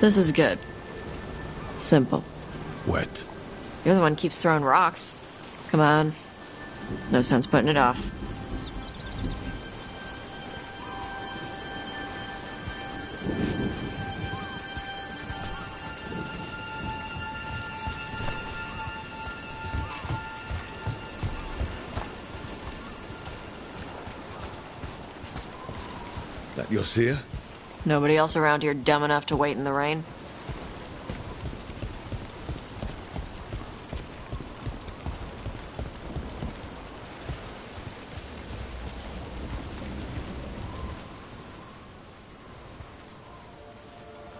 This is good. Simple. Wet. You're the one who keeps throwing rocks. Come on. No sense putting it off. That your seer? Nobody else around here dumb enough to wait in the rain?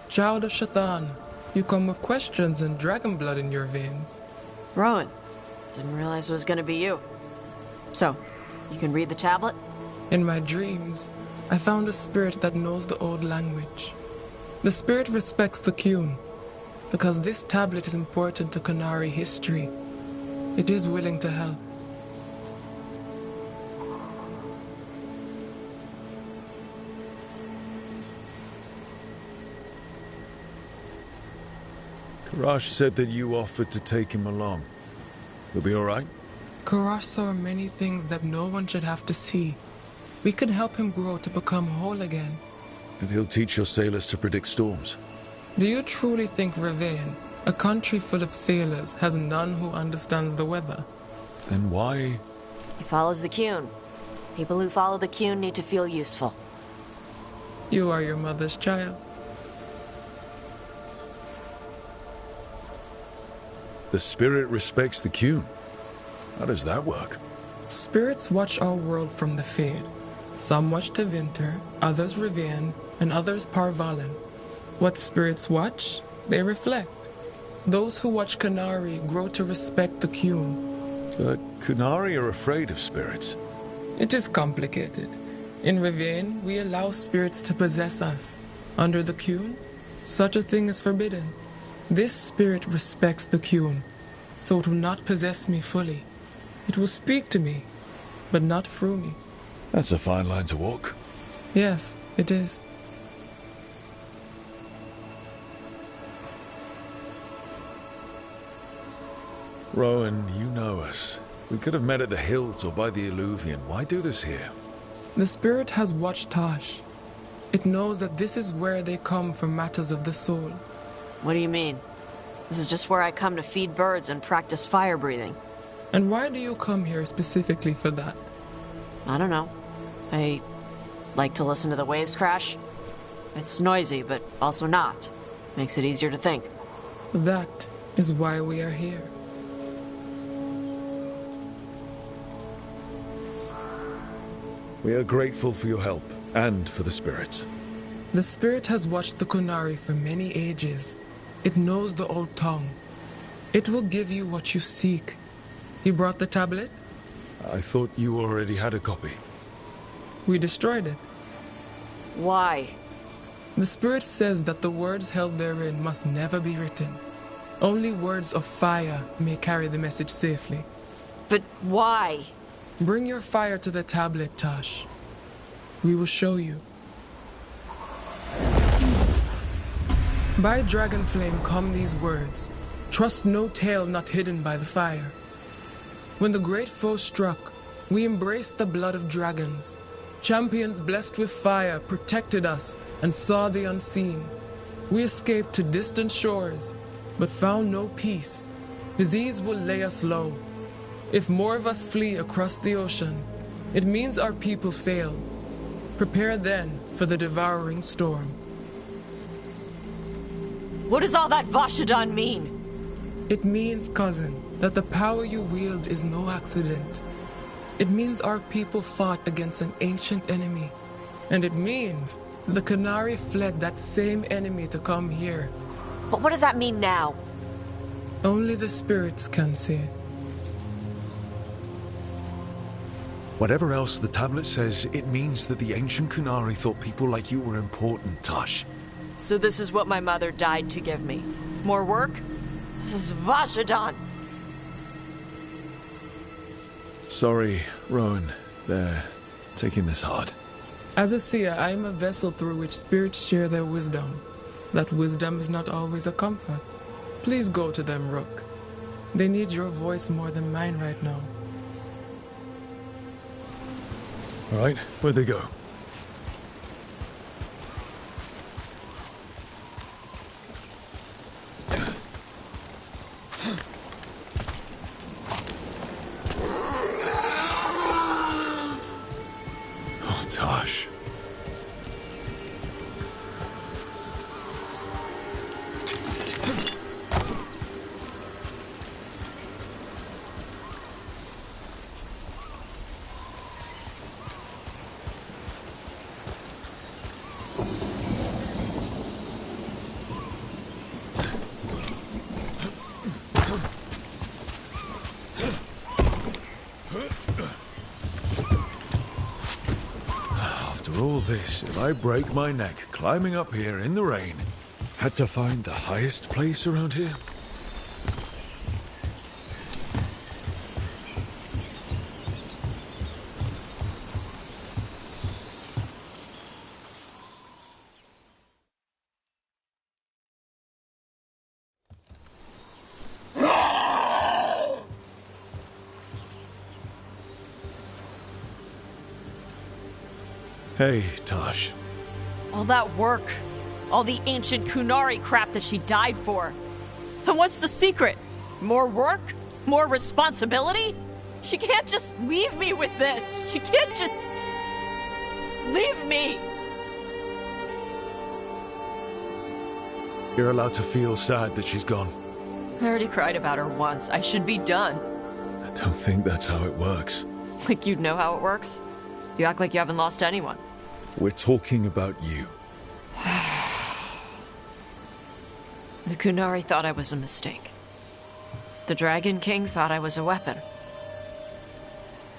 Child of Shathan, you come with questions and dragon blood in your veins. Rowan, didn't realize it was gonna be you. So, you can read the tablet? In my dreams, I found a spirit that knows the old language. The spirit respects the Qun, because this tablet is important to Qunari history. It is willing to help. Karash said that you offered to take him along. He'll be all right? Karash saw many things that no one should have to see. We could help him grow to become whole again. And he'll teach your sailors to predict storms. Do you truly think Revain, a country full of sailors, has none who understands the weather? Then why? He follows the Qun. People who follow the Qun need to feel useful. You are your mother's child. The spirit respects the Qun. How does that work? Spirits watch our world from the Fade. Some watch Tevinter, others Rivian, and others Parvalen. What spirits watch, they reflect. Those who watch Qunari grow to respect the Qun. But Qunari are afraid of spirits. It is complicated. In Rivian, we allow spirits to possess us. Under the Qun, such a thing is forbidden. This spirit respects the Qun, so it will not possess me fully. It will speak to me, but not through me. That's a fine line to walk. Yes, it is. Rowan, you know us. We could have met at the Hills or by the Alluvion. Why do this here? The spirit has watched Tosh. It knows that this is where they come for matters of the soul. What do you mean? This is just where I come to feed birds and practice fire breathing. And why do you come here specifically for that? I don't know. I like to listen to the waves crash. It's noisy, but also not. Makes it easier to think. That is why we are here. We are grateful for your help, and for the spirits. The spirit has watched the Qunari for many ages. It knows the old tongue. It will give you what you seek. You brought the tablet? I thought you already had a copy. We destroyed it. Why? The spirit says that the words held therein must never be written. Only words of fire may carry the message safely. But why? Bring your fire to the tablet, Tosh. We will show you. By dragon flame come these words. Trust no tale not hidden by the fire. When the great foe struck, we embraced the blood of dragons. Champions blessed with fire protected us and saw the unseen. We escaped to distant shores, but found no peace. Disease will lay us low. If more of us flee across the ocean, it means our people failed. Prepare then for the devouring storm. What does all that Vashadan mean? It means, cousin, that the power you wield is no accident. It means our people fought against an ancient enemy. And it means the Qunari fled that same enemy to come here. But what does that mean now? Only the spirits can say. Whatever else the tablet says, it means that the ancient Qunari thought people like you were important, Tosh. So this is what my mother died to give me. More work? This is Vashadan. Sorry, Rowan. They're taking this hard. As a seer, I am a vessel through which spirits share their wisdom. That wisdom is not always a comfort. Please go to them, Rook. They need your voice more than mine right now. All right, where'd they go? Oh, Tosh. All this, if I break my neck climbing up here in the rain, had to find the highest place around here? Hey, Tosh. All that work. All the ancient Qunari crap that she died for. And what's the secret? More work? More responsibility? She can't just leave me with this. She can't just leave me. You're allowed to feel sad that she's gone. I already cried about her once. I should be done. I don't think that's how it works. Like you'd know how it works? You act like you haven't lost anyone. We're talking about you. The Kunari thought I was a mistake. The Dragon King thought I was a weapon.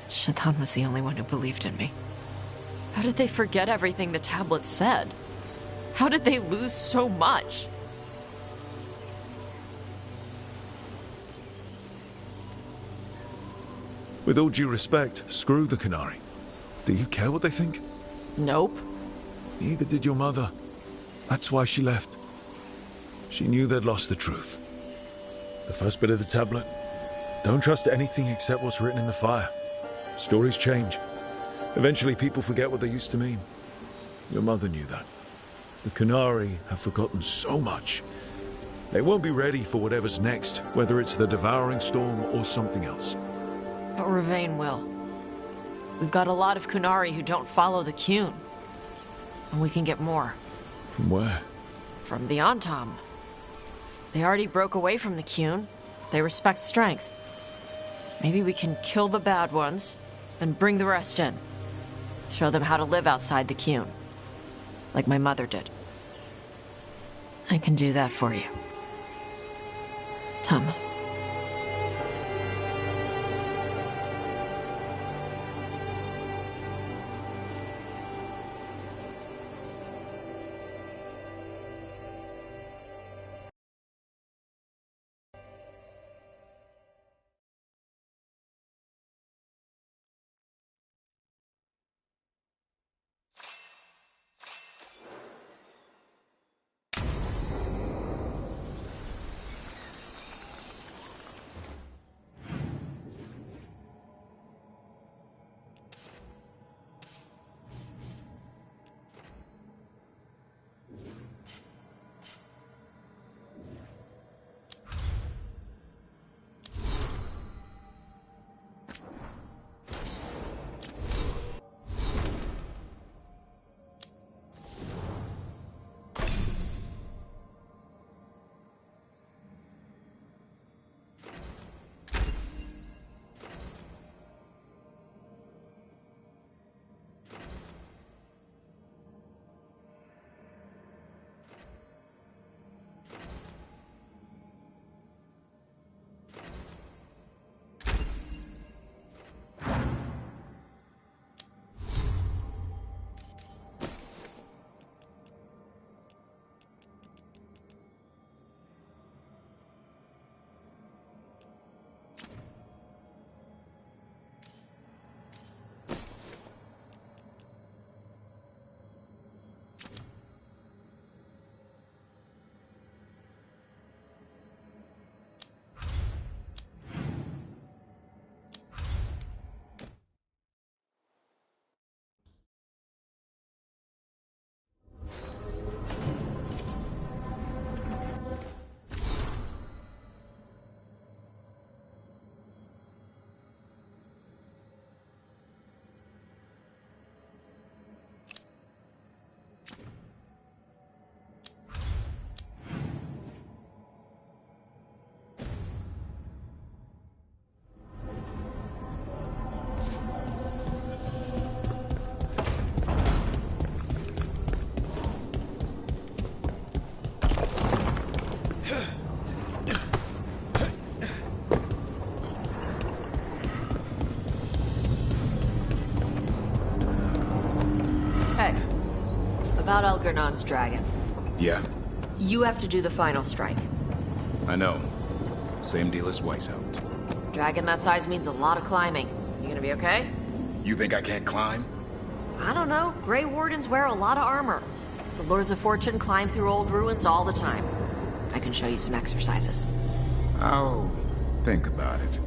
Shaitan was the only one who believed in me. How did they forget everything the tablet said? How did they lose so much? With all due respect, screw the Kunari. Do you care what they think? Nope. Neither did your mother. That's why she left. She knew they'd lost the truth. The first bit of the tablet. Don't trust anything except what's written in the fire. Stories change. Eventually people forget what they used to mean. Your mother knew that. The Kunari have forgotten so much. They won't be ready for whatever's next, whether it's the Devouring Storm or something else. But Ravain will. We've got a lot of Kunari who don't follow the Qun. And we can get more. From where? From the Antam. They already broke away from the Qun. They respect strength. Maybe we can kill the bad ones and bring the rest in. Show them how to live outside the Qun. Like my mother did. I can do that for you. Tom. About Elgernon's dragon. Yeah, You have to do the final strike. I know. Same deal as Weishaupt. Dragon that size means a lot of climbing. You gonna be okay? You think I can't climb? I don't know. Grey Wardens wear a lot of armor. The Lords of Fortune climb through old ruins all the time. I can show you some exercises. I'll think about it.